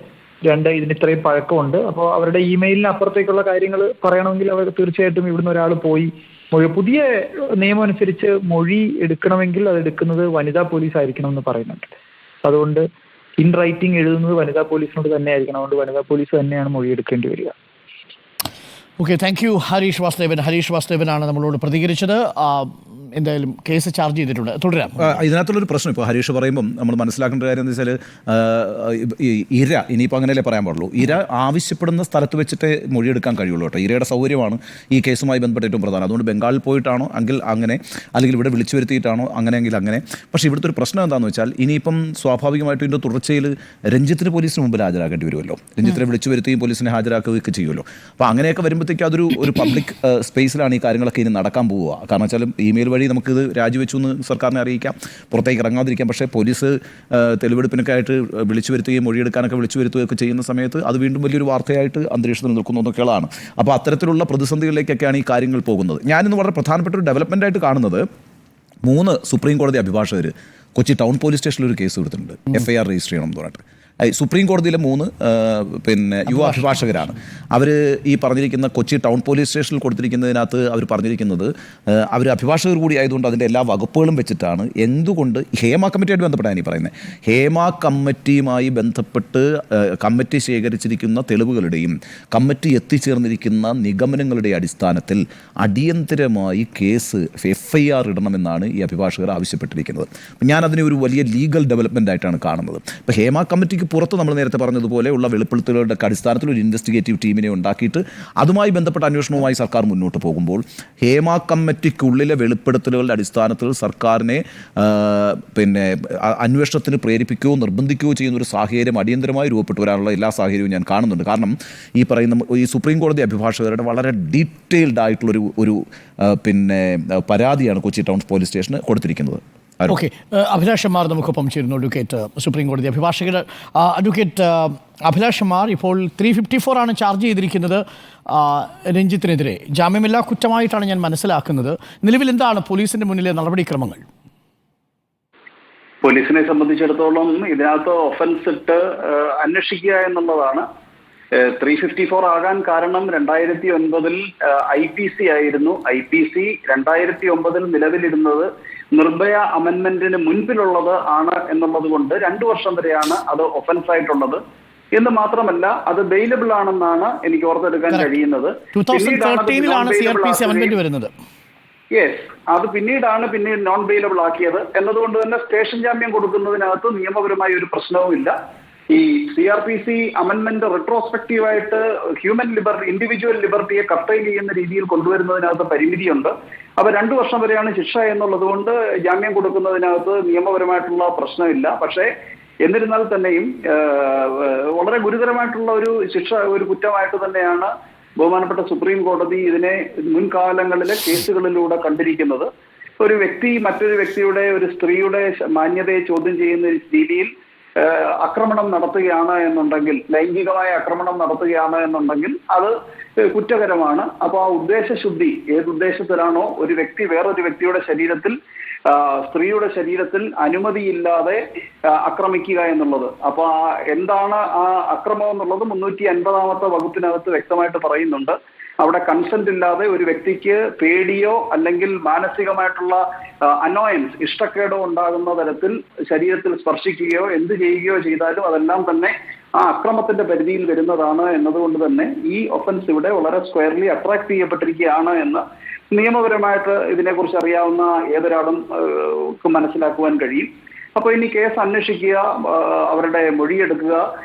രണ്ട്, ഇതിന് ഇത്രയും പഴക്കമുണ്ട്. അപ്പോൾ അവരുടെ ഇമെയിലിന് അപ്പുറത്തേക്കുള്ള കാര്യങ്ങൾ പറയണമെങ്കിൽ അവർ തീർച്ചയായിട്ടും ഇവിടുന്ന് ഒരാൾ പോയി പുതിയ നിയമം അനുസരിച്ച് മൊഴി എടുക്കണമെങ്കിൽ അത് എടുക്കുന്നത് വനിതാ പോലീസ് ആയിരിക്കണം എന്ന് പറയുന്നുണ്ട്. അതുകൊണ്ട് ഇൻ റൈറ്റിംഗ് എഴുതുന്നത് വനിതാ പോലീസിനോട് തന്നെ ആയിരിക്കണം. അതുകൊണ്ട് വനിതാ പോലീസ് തന്നെയാണ് മൊഴി എടുക്കേണ്ടി വരിക. Okay, thank you Harish Vasudevan. Harish വാസുദേവനാണ് നമ്മളോട് പ്രതികരിച്ചത്. എന്തായാലും കേസ് ചാർജ് ചെയ്തിട്ടുണ്ട്. തുടരാം. ഇതിനകത്തുള്ളൊരു പ്രശ്നം ഇപ്പോൾ ഹരീഷ് പറയുമ്പം നമ്മൾ മനസ്സിലാക്കേണ്ട കാര്യം എന്ന് വെച്ചാൽ, ഇര ഇനിയിപ്പോൾ അങ്ങനെയല്ലേ പറയാൻ പാടുള്ളൂ. ഇര ആവശ്യപ്പെടുന്ന സ്ഥലത്ത് വെച്ചിട്ടേ മൊഴിയെടുക്കാൻ കഴിയുള്ളൂ കേട്ടോ. ഇരയുടെ സൗകര്യമാണ് ഈ കേസുമായി ബന്ധപ്പെട്ട് ഏറ്റവും പ്രധാനം. അതുകൊണ്ട് ബംഗാളിൽ പോയിട്ടാണോ എങ്കിൽ അങ്ങനെ, അല്ലെങ്കിൽ ഇവിടെ വിളിച്ചു വരുത്തിയിട്ടാണോ അങ്ങനെയെങ്കിൽ അങ്ങനെ. പക്ഷേ ഇവിടുത്തെ ഒരു പ്രശ്നം എന്താണെന്ന് വെച്ചാൽ, ഇനിയിപ്പം സ്വാഭാവികമായിട്ടും ഇതിൻ്റെ തുടർച്ചയിൽ രഞ്ജിത്തിന് പോലീസിന് മുമ്പിൽ ഹാജരാക്കേണ്ടി വരുമല്ലോ. രഞ്ജിത്തിനെ വിളിച്ചു വരുത്തുകയും പോലീസിനെ ഹാജരാക്കുകയൊക്കെ ചെയ്യുമല്ലോ. അപ്പോൾ അങ്ങനെയൊക്കെ വരുമ്പോഴത്തേക്കും ഒരു പബ്ലിക് സ്പേസിലാണ് ഈ കാര്യങ്ങളൊക്കെ ഇനി നടക്കാൻ പോവുക. കാരണം വെച്ചാൽ ഇമെയിൽ വഴി നമുക്കിത് രാജിവെച്ചു എന്ന് സർക്കാരിനെ അറിയിക്കാം, പുറത്തേക്ക് ഇറങ്ങാതിരിക്കാം. പക്ഷേ പോലീസ് തെളിവെടുപ്പിനൊക്കെ ആയിട്ട് വിളിച്ചു വരുത്തുകയും മൊഴിയെടുക്കാനൊക്കെ വിളിച്ചു വരുത്തുകയൊക്കെ ചെയ്യുന്ന സമയത്ത് അത് വീണ്ടും വലിയൊരു വാർത്തയായിട്ട് അന്തരീക്ഷത്തിൽ നിൽക്കുന്നു എന്നൊക്കെയുള്ളതാണ്. അപ്പോൾ അത്തരത്തിലുള്ള പ്രതിസന്ധികളിലേക്കൊക്കെയാണ് ഈ കാര്യങ്ങൾ പോകുന്നത്. ഞാനിന്ന് വളരെ പ്രധാനപ്പെട്ട ഒരു ഡെവലപ്മെൻ്റായിട്ട് കാണുന്നത്, 3 സുപ്രീം കോടതി അഭിഭാഷകർ കൊച്ചി ടൗൺ പോലീസ് സ്റ്റേഷനിൽ ഒരു കേസ് കൊടുത്തിട്ടുണ്ട്, FIR രജിസ്റ്റർ ചെയ്യണം എന്ന് പറഞ്ഞിട്ട്. സുപ്രീം കോടതിയിലെ 3 യുവ അഭിഭാഷകരാണ്. അവർ ഈ പറഞ്ഞിരിക്കുന്ന കൊച്ചി ടൗൺ പോലീസ് സ്റ്റേഷനിൽ കൊടുത്തിരിക്കുന്നതിനകത്ത് അവർ പറഞ്ഞിരിക്കുന്നത്, അവർ അഭിഭാഷകർ കൂടി ആയതുകൊണ്ട് അതിൻ്റെ എല്ലാ വകുപ്പുകളും വെച്ചിട്ടാണ് എന്തുകൊണ്ട് ഹേമ കമ്മിറ്റിയായിട്ട് ബന്ധപ്പെട്ടാണ് ഈ പറയുന്നത്. ഹേമ കമ്മിറ്റിയുമായി ബന്ധപ്പെട്ട് കമ്മിറ്റി ശേഖരിച്ചിരിക്കുന്ന തെളിവുകളുടെയും കമ്മിറ്റി എത്തിച്ചേർന്നിരിക്കുന്ന നിഗമനങ്ങളുടെ അടിസ്ഥാനത്തിൽ അടിയന്തരമായി കേസ് FIR ഇടണമെന്നാണ് ഈ അഭിഭാഷകർ ആവശ്യപ്പെട്ടിരിക്കുന്നത്. ഞാനതിനെ ഒരു വലിയ ലീഗൽ ഡെവലപ്മെൻ്റ് ആയിട്ടാണ് കാണുന്നത്. ഇപ്പോൾ ഹേമ കമ്മിറ്റിക്ക് പുറത്ത് നമ്മൾ നേരത്തെ പറഞ്ഞതുപോലെ ഉള്ള വെളിപ്പെടുത്തലുകളുടെ അടിസ്ഥാനത്തിൽ ഒരു ഇൻവെസ്റ്റിഗേറ്റീവ് ടീമിനെ ഉണ്ടാക്കിയിട്ട് അതുമായി ബന്ധപ്പെട്ട അന്വേഷണവുമായി സർക്കാർ മുന്നോട്ട് പോകുമ്പോൾ, ഹേമ കമ്മിറ്റിക്കുള്ളിലെ വെളിപ്പെടുത്തലുകളുടെ അടിസ്ഥാനത്തിൽ സർക്കാരിനെ അന്വേഷണത്തിന് പ്രേരിപ്പിക്കുകയോ നിർബന്ധിക്കുകയോ ചെയ്യുന്ന ഒരു സാഹചര്യം അടിയന്തരമായി രൂപപ്പെട്ടു വരാനുള്ള എല്ലാ സാഹചര്യവും ഞാൻ കാണുന്നുണ്ട്. കാരണം ഈ സുപ്രീം കോടതി അഭിഭാഷകരുടെ വളരെ ഡീറ്റെയിൽഡ് ആയിട്ടുള്ളൊരു പരാതിയാണ് കൊച്ചി ടൗൺ പോലീസ് സ്റ്റേഷന് കൊടുത്തിരിക്കുന്നത്. ഓക്കെ, അഭിലാഷ് മാർ നമുക്കൊപ്പം ചേരുന്നു, അഡ്വക്കേറ്റ് സുപ്രീം കോടതി അഭിഭാഷകർ. അഡ്വക്കേറ്റ് അഭിലാഷ് മാർ, ഇപ്പോൾ 354 ആണ് ചാർജ് ചെയ്തിരിക്കുന്നത് രഞ്ജിത്തിനെതിരെ. ജാമ്യമില്ലാ കുറ്റമായിട്ടാണ് ഞാൻ മനസ്സിലാക്കുന്നത്. നിലവിൽ എന്താണ് പോലീസിന്റെ മുന്നിലെ നടപടിക്രമങ്ങൾ? പോലീസിനെ സംബന്ധിച്ചിടത്തോളം ഇതിനകത്ത് ഒഫൻസ് ഇട്ട് അന്വേഷിക്കുക എന്നുള്ളതാണ്. 354 ആകാൻ കാരണം 2009 IPC ആയിരുന്നു. IPC 2009 നിലവിലിരുന്നത് നിർഭയ അമെൻമെന്റിന് മുൻപിലുള്ളത് ആണ് എന്നുള്ളത് കൊണ്ട് 2 വർഷം വരെയാണ് അത് ഒഫൻസ് ആയിട്ടുള്ളത്. എന്ന് മാത്രമല്ല, അത് ബെയിലബിൾ ആണെന്നാണ് എനിക്ക് ഓർത്തെടുക്കാൻ കഴിയുന്നത്. അത് പിന്നീട് നോൺ ബെയിലബിൾ ആക്കിയത് എന്നതുകൊണ്ട് തന്നെ സ്റ്റേഷൻ ജാമ്യം കൊടുക്കുന്നതിനകത്ത് നിയമപരമായ ഒരു പ്രശ്നവുമില്ല. ഈ CRPC അമെൻമെന്റ് റെട്രോസ്പെക്റ്റീവായിട്ട് ഇൻഡിവിജ്വൽ ലിബർട്ടിയെ കർട്ടൈൽ ചെയ്യുന്ന രീതിയിൽ കൊണ്ടുവരുന്നതിനകത്ത് പരിമിതിയുണ്ട്. അപ്പൊ 2 വർഷം വരെയാണ് ശിക്ഷ എന്നുള്ളത് കൊണ്ട് ജാമ്യം കൊടുക്കുന്നതിനകത്ത് നിയമപരമായിട്ടുള്ള പ്രശ്നമില്ല. പക്ഷേ എന്നിരുന്നാൽ തന്നെയും വളരെ ഗുരുതരമായിട്ടുള്ള ഒരു ശിക്ഷ, ഒരു കുറ്റമായിട്ട് തന്നെയാണ് ബഹുമാനപ്പെട്ട സുപ്രീം കോടതി ഇതിനെ മുൻകാലങ്ങളിലെ കേസുകളിലൂടെ കണ്ടിരിക്കുന്നത്. ഒരു വ്യക്തി മറ്റൊരു വ്യക്തിയുടെ, ഒരു സ്ത്രീയുടെ മാന്യതയെ ചോദ്യം ചെയ്യുന്ന രീതിയിൽ ആക്രമണം നടത്തുകയാണ് എന്നുണ്ടെങ്കിൽ, ലൈംഗികമായ ആക്രമണം നടത്തുകയാണ് എന്നുണ്ടെങ്കിൽ അത് കുറ്റകരമാണ്. അപ്പോൾ ആ ഉദ്ദേശശുദ്ധി ഏത് ഉദ്ദേശത്തിലാണോ ഒരു വ്യക്തി വേറൊരു വ്യക്തിയുടെ ശരീരത്തിൽ, സ്ത്രീയുടെ ശരീരത്തിൽ അനുമതിയില്ലാതെ ആക്രമിക്കുക എന്നുള്ളത്, അപ്പൊ എന്താണ് ആ അക്രമം എന്നുള്ളത് 350 വകുപ്പിനകത്ത് വ്യക്തമായിട്ട് പറയുന്നുണ്ട്. അവിടെ കൺസെന്റ് ഇല്ലാതെ ഒരു വ്യക്തിക്ക് പേടിയോ അല്ലെങ്കിൽ മാനസികമായിട്ടുള്ള അനോയൻസ്, ഇഷ്ടക്കേടോ ഉണ്ടാകുന്ന തരത്തിൽ ശരീരത്തിൽ സ്പർശിക്കുകയോ എന്ത് ചെയ്യുകയോ ചെയ്താലും അതെല്ലാം തന്നെ ആ അക്രമത്തിന്റെ പരിധിയിൽ വരുന്നതാണ് എന്നതുകൊണ്ട് തന്നെ ഈ ഒഫൻസ് ഇവിടെ വളരെ സ്ക്വയർലി അട്രാക്ട് ചെയ്യപ്പെട്ടിരിക്കുകയാണ് എന്ന് നിയമപരമായിട്ട് ഇതിനെക്കുറിച്ച് അറിയാവുന്ന ഏതൊരാളും മനസ്സിലാക്കുവാൻ കഴിയും. അപ്പോൾ ഇനി കേസ് അന്വേഷിക്കുക, അവരുടെ മൊഴിയെടുക്കുക,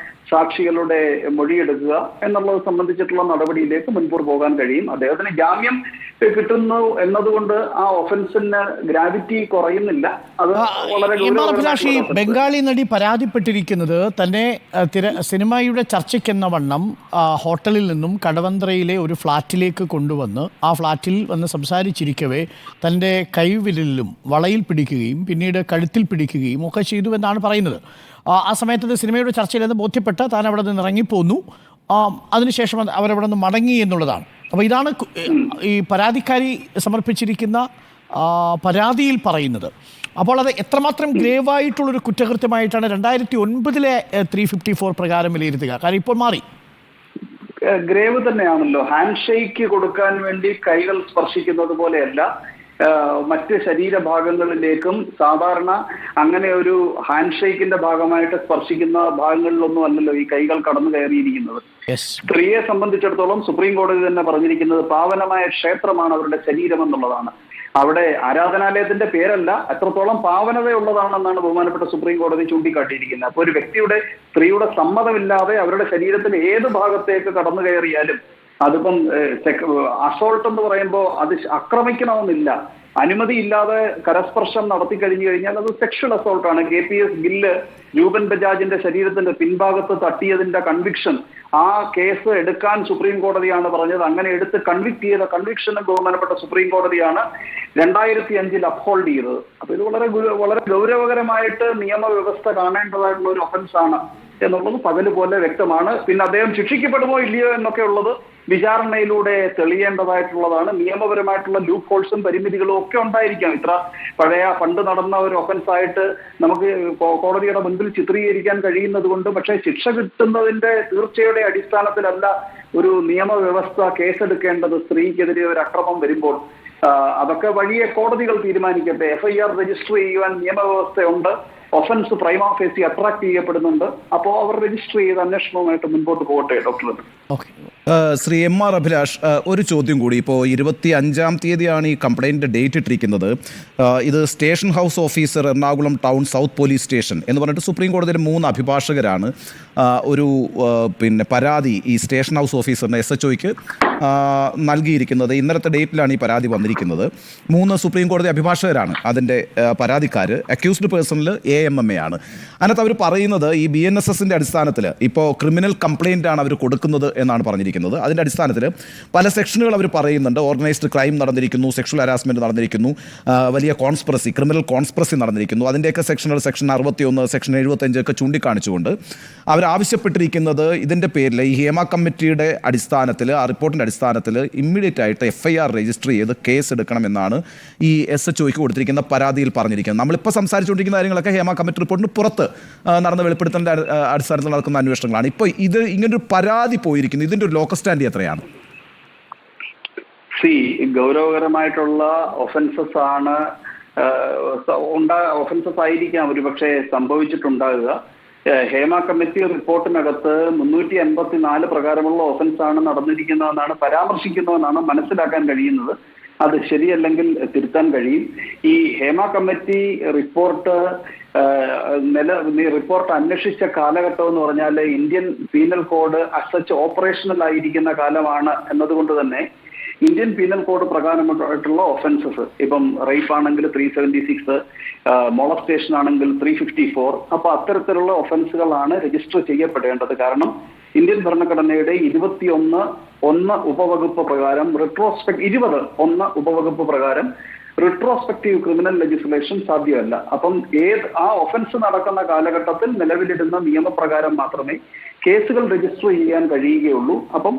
സാക്ഷികളുടെ മൊഴിയെടുക്കുക എന്നുള്ളത് സംബന്ധിച്ചിട്ടുള്ള നടപടിയിലേക്ക് മുൻപോട്ട് പോകാൻ കഴിയും. അദ്ദേഹത്തിന് ജാമ്യം കിട്ടുന്നു എന്നതുകൊണ്ട് ആ ഒഫൻസിന് ഗ്രാവിറ്റി കുറയുന്നില്ല. അത് വളരെ അഭിലാഷ്, ഈ ബംഗാളി നടി പരാതിപ്പെട്ടിരിക്കുന്നത് തന്നെ സിനിമയുടെ ചർച്ചയ്ക്കെന്ന വണ്ണം ഹോട്ടലിൽ നിന്നും കടവന്ത്രയിലെ ഒരു ഫ്ലാറ്റിലേക്ക് കൊണ്ടുവന്ന് ആ ഫ്ലാറ്റിൽ വന്ന് സംസാരിച്ചിരിക്കവേ തൻ്റെ കൈവിരലിലും വളയിൽ പിടിക്കുകയും പിന്നീട് കഴുത്തിൽ പിടിക്കുകയും ഒക്കെ ചെയ്തു എന്നാണ് പറയുന്നത്. ആ സമയത്ത് സിനിമയുടെ ചർച്ചയിലെന്ന് ബോധ്യപ്പെട്ട് താൻ അവിടെ നിന്ന് ഇറങ്ങിപ്പോന്നു. അതിനുശേഷം അവരവിടെ നിന്ന് മടങ്ങി എന്നുള്ളതാണ്. അപ്പോൾ ഇതാണ് ഈ പരാതിക്കാരി സമർപ്പിച്ചിരിക്കുന്ന പരാതിയിൽ പറയുന്നത്. അപ്പോൾ അത് എത്രമാത്രം ഗ്രേവായിട്ടുള്ളൊരു കുറ്റകൃത്യമായിട്ടാണ് 2009 354 പ്രകാരം വിലയിരുത്തുക? കാരണം ഇപ്പോൾ മാറി. ഗ്രേവ് തന്നെയാണല്ലോ. ഹാൻഡ് ഷേക്ക് കൊടുക്കാൻ വേണ്ടി കൈകൾ സ്പർശിക്കുന്നത് പോലെയല്ല മറ്റ് ശരീരഭാഗങ്ങളിലേക്കും സാധാരണ അങ്ങനെ ഒരു ഹാൻഡ് ഷേക്കിന്റെ ഭാഗമായിട്ട് സ്പർശിക്കുന്ന ഭാഗങ്ങളിലൊന്നും അല്ലല്ലോ ഈ കൈകൾ കടന്നു കയറിയിരിക്കുന്നത്. സ്ത്രീയെ സംബന്ധിച്ചിടത്തോളം സുപ്രീം കോടതി തന്നെ പറഞ്ഞിരിക്കുന്നത് പാവനമായ ക്ഷേത്രമാണ് അവരുടെ ശരീരം എന്നുള്ളതാണ്. അവിടെ ആരാധനാലയത്തിന്റെ പേരല്ല, എത്രത്തോളം പാവനതയുള്ളതാണെന്നാണ് ബഹുമാനപ്പെട്ട സുപ്രീം കോടതി ചൂണ്ടിക്കാട്ടിയിരിക്കുന്നത്. അപ്പോൾ ഒരു വ്യക്തിയുടെ, സ്ത്രീയുടെ സമ്മതമില്ലാതെ അവരുടെ ശരീരത്തിൽ ഏത് ഭാഗത്തേക്ക് കടന്നു കയറിയാലും, അതിപ്പം അസോൾട്ട് എന്ന് പറയുമ്പോൾ അത് ആക്രമിക്കണമെന്നില്ല, അനുമതിയില്ലാതെ കരസ്പർശം നടത്തി കഴിഞ്ഞു കഴിഞ്ഞാൽ അത് സെക്ഷൽ അസോൾട്ടാണ്. KPS ഗില്ല് രൂപൻ ബജാജിന്റെ ശരീരത്തിന്റെ പിൻഭാഗത്ത് തട്ടിയതിന്റെ കൺവിക്ഷൻ, ആ കേസ് എടുക്കാൻ സുപ്രീം കോടതിയാണ് പറഞ്ഞത്. അങ്ങനെ എടുത്ത് കൺവിക്ട് ചെയ്ത കൺവിക്ഷന് ബഹുമാനപ്പെട്ട സുപ്രീം കോടതിയാണ് 2005 അപ്ഹോൾഡ് ചെയ്തത്. അപ്പൊ ഇത് വളരെ ഗൗരവകരമായിട്ട് നിയമവ്യവസ്ഥ കാണേണ്ടതായിട്ടുള്ള ഒരു ഒഫൻസാണ് എന്നുള്ളത് പകല് പോലെ വ്യക്തമാണ്. പിന്നെ അദ്ദേഹം ശിക്ഷിക്കപ്പെടുമോ ഇല്ലയോ എന്നൊക്കെ ഉള്ളത് വിചാരണയിലൂടെ തെളിയേണ്ടതായിട്ടുള്ളതാണ്. നിയമപരമായിട്ടുള്ള ലൂപ്പ് ഹോൾസും പരിമിതികളും ഒക്കെ ഉണ്ടായിരിക്കാം. ഇത്ര പണ്ട് നടന്ന ഒരു ഒഫൻസായിട്ട് നമുക്ക് കോടതിയുടെ മുൻപിൽ ചിത്രീകരിക്കാൻ കഴിയുന്നത് കൊണ്ട്, പക്ഷേ ശിക്ഷ കിട്ടുന്നതിന്റെ തീർച്ചയുടെ അടിസ്ഥാനത്തിലല്ല ഒരു നിയമവ്യവസ്ഥ കേസെടുക്കേണ്ടത്. സ്ത്രീക്കെതിരെ ഒരു അക്രമം വരുമ്പോൾ അതൊക്കെ വഴിയെ കോടതികൾ തീരുമാനിക്കട്ടെ. FIR രജിസ്റ്റർ ചെയ്യുവാൻ നിയമവ്യവസ്ഥയുണ്ട്. ഒഫൻസ് പ്രൈമാ ഫേസി അട്രാക്ട് ചെയ്യപ്പെടുന്നുണ്ട്. അപ്പോൾ അവർ രജിസ്റ്റർ ചെയ്ത് അന്വേഷണവുമായിട്ട് മുൻപോട്ട് പോകട്ടെ. ഡോക്ടർ ശ്രീ MR അഭിലാഷ്, ഒരു ചോദ്യം കൂടി. ഇപ്പോൾ 25-ാം തീയതിയാണ് ഈ കംപ്ലയിൻറ്റ് ഡേറ്റ് ഇട്ടിരിക്കുന്നത്. ഇത് station house officer, Ernakulam town south police station എന്ന് പറഞ്ഞിട്ട് സുപ്രീം കോടതിയിലെ 3 അഭിഭാഷകരാണ് ഒരു പരാതി ഈ സ്റ്റേഷൻ ഹൗസ് ഓഫീസറിന് SHOയ്ക്ക് നൽകിയിരിക്കുന്നത്. ഇന്നലത്തെ ഡേറ്റിലാണ് ഈ പരാതി വന്നിരിക്കുന്നത്. 3 സുപ്രീം കോടതി അഭിഭാഷകരാണ് അതിൻ്റെ പരാതിക്കാർ. അക്യൂസ്ഡ് പേഴ്സണിൽ AMMA ആണ്. അതിനകത്ത് അവർ പറയുന്നത് ഈ BNSSൻ്റെ അടിസ്ഥാനത്തിൽ ഇപ്പോൾ ക്രിമിനൽ കംപ്ലയിൻ്റ് ആണ് അവർ കൊടുക്കുന്നത് എന്നാണ് പറഞ്ഞിരിക്കുന്നത്. അതിൻ്റെ അടിസ്ഥാനത്തിൽ പല സെക്ഷനുകൾ അവർ പറയുന്നുണ്ട്. ഓർഗനൈസ്ഡ് ക്രൈം നടന്നിരിക്കുന്നു, സെക്ഷൽ ഹരാസ്മെൻറ്റ് നടന്നിരിക്കുന്നു, വലിയ കോൺസ്പിറസി, ക്രിമിനൽ കോൺസ്പിറസി നടന്നിരിക്കുന്നു. അതിൻ്റെയൊക്കെ സെക്ഷനുകൾ സെക്ഷൻ 61, സെക്ഷൻ 75 ഒക്കെ ചൂണ്ടിക്കാണിച്ചുകൊണ്ട് അവരാവശ്യപ്പെട്ടിരിക്കുന്നത് ഇതിൻ്റെ പേരിൽ ഈ ഹേമ കമ്മിറ്റിയുടെ അടിസ്ഥാനത്തിൽ, ആ റിപ്പോർട്ടിൻ്റെ അടിസ്ഥാനത്തിൽ ഇമ്മീഡിയറ്റ് ആയിട്ട് FIR രജിസ്റ്റർ ചെയ്ത് കേസ് എടുക്കണമെന്നാണ് ഈ SHOയ്ക്ക് കൊടുത്തിരിക്കുന്ന പരാതിയിൽ പറഞ്ഞിരിക്കുന്നത്. നമ്മളിപ്പോൾ സംസാരിച്ചുകൊണ്ടിരിക്കുന്ന കാര്യങ്ങളൊക്കെ ഹേമ കമ്മിറ്റി റിപ്പോർട്ടിന് പുറത്ത് നടന്ന വെളിപ്പെടുത്തലിൻ്റെ അടിസ്ഥാനത്തിൽ നടക്കുന്ന അന്വേഷണങ്ങളാണ്. ഇപ്പോൾ ഇത് ഇങ്ങനൊരു പരാതി പോയിരിക്കുന്നു, ഇതിൻ്റെ ഒരു ലോക്കൽ സ്റ്റാൻഡ് എത്രയാണ്? ഗൗരവകരമായിട്ടുള്ള ഒഫൻസസ് ആണ്, ഒഫൻസസ് ആയിരിക്കാം ഒരുപക്ഷെ സംഭവിച്ചിട്ടുണ്ടാകുക. ഹേമ കമ്മിറ്റി റിപ്പോർട്ടിനകത്ത് 354 പ്രകാരമുള്ള ഒഫൻസാണ് നടന്നിരിക്കുന്നതെന്നാണ് പരാമർശിക്കുന്നതെന്നാണ് മനസ്സിലാക്കാൻ കഴിയുന്നത്. അത് ശരിയല്ലെങ്കിൽ തിരുത്താൻ കഴിയും. ഈ ഹേമ കമ്മിറ്റി റിപ്പോർട്ട് അന്വേഷിച്ച കാലഘട്ടം എന്ന് പറഞ്ഞാൽ ഇന്ത്യൻ പീനൽ കോഡ് അസച്ച് ഓപ്പറേഷണൽ ആയിരിക്കുന്ന കാലമാണ് എന്നതുകൊണ്ട് തന്നെ ഇന്ത്യൻ പീനൽ കോഡ് പ്രകാരമായിട്ടുള്ള ഒഫൻസസ്, ഇപ്പം റേപ്പ് ആണെങ്കിൽ 376, മോളസ്റ്റേഷൻ ആണെങ്കിൽ 354, അപ്പോൾ അത്തരത്തിലുള്ള ഒഫൻസുകളാണ് രജിസ്റ്റർ ചെയ്യപ്പെടേണ്ടത്. കാരണം ഇന്ത്യൻ ഭരണഘടനയുടെ 21(1) ഉപവകുപ്പ് പ്രകാരം ഉപവകുപ്പ് പ്രകാരം റിട്രോസ്പെക്റ്റീവ് ക്രിമിനൽ ലെജിസ്ലേഷൻ സാധ്യമല്ല. അപ്പം ആ ഒഫൻസ് നടക്കുന്ന കാലഘട്ടത്തിൽ നിലവിലിടുന്ന നിയമപ്രകാരം മാത്രമേ കേസുകൾ രജിസ്റ്റർ ചെയ്യാൻ കഴിയുകയുള്ളൂ. അപ്പം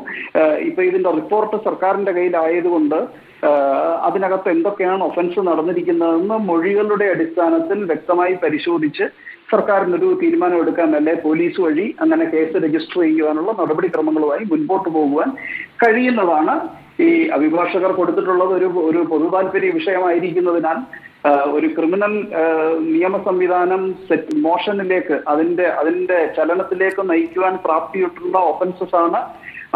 ഇപ്പൊ ഇതിന്റെ റിപ്പോർട്ട് സർക്കാരിന്റെ കയ്യിലായതുകൊണ്ട് അതിനകത്ത് എന്തൊക്കെയാണ് ഒഫൻസ് നടന്നിരിക്കുന്നതെന്ന് മൊഴികളുടെ അടിസ്ഥാനത്തിൽ വ്യക്തമായി പരിശോധിച്ച് സർക്കാരിനൊരു തീരുമാനം എടുക്കാൻ അല്ലെ പോലീസ് വഴി അങ്ങനെ കേസ് രജിസ്റ്റർ ചെയ്യുവാനുള്ള നടപടിക്രമങ്ങളുമായി മുൻപോട്ട് പോകുവാൻ കഴിയുന്നതാണ്. ഈ അഭിഭാഷകർ കൊടുത്തിട്ടുള്ളത് ഒരു പൊതു താല്പര്യ വിഷയമായിരിക്കുന്നതിനാൽ ഒരു ക്രിമിനൽ നിയമ സംവിധാനം മോഷനിലേക്ക് അതിന്റെ ചലനത്തിലേക്ക് നയിക്കുവാൻ പ്രാപ്തിയിട്ടുള്ള ഒഫൻസസ് ആണ്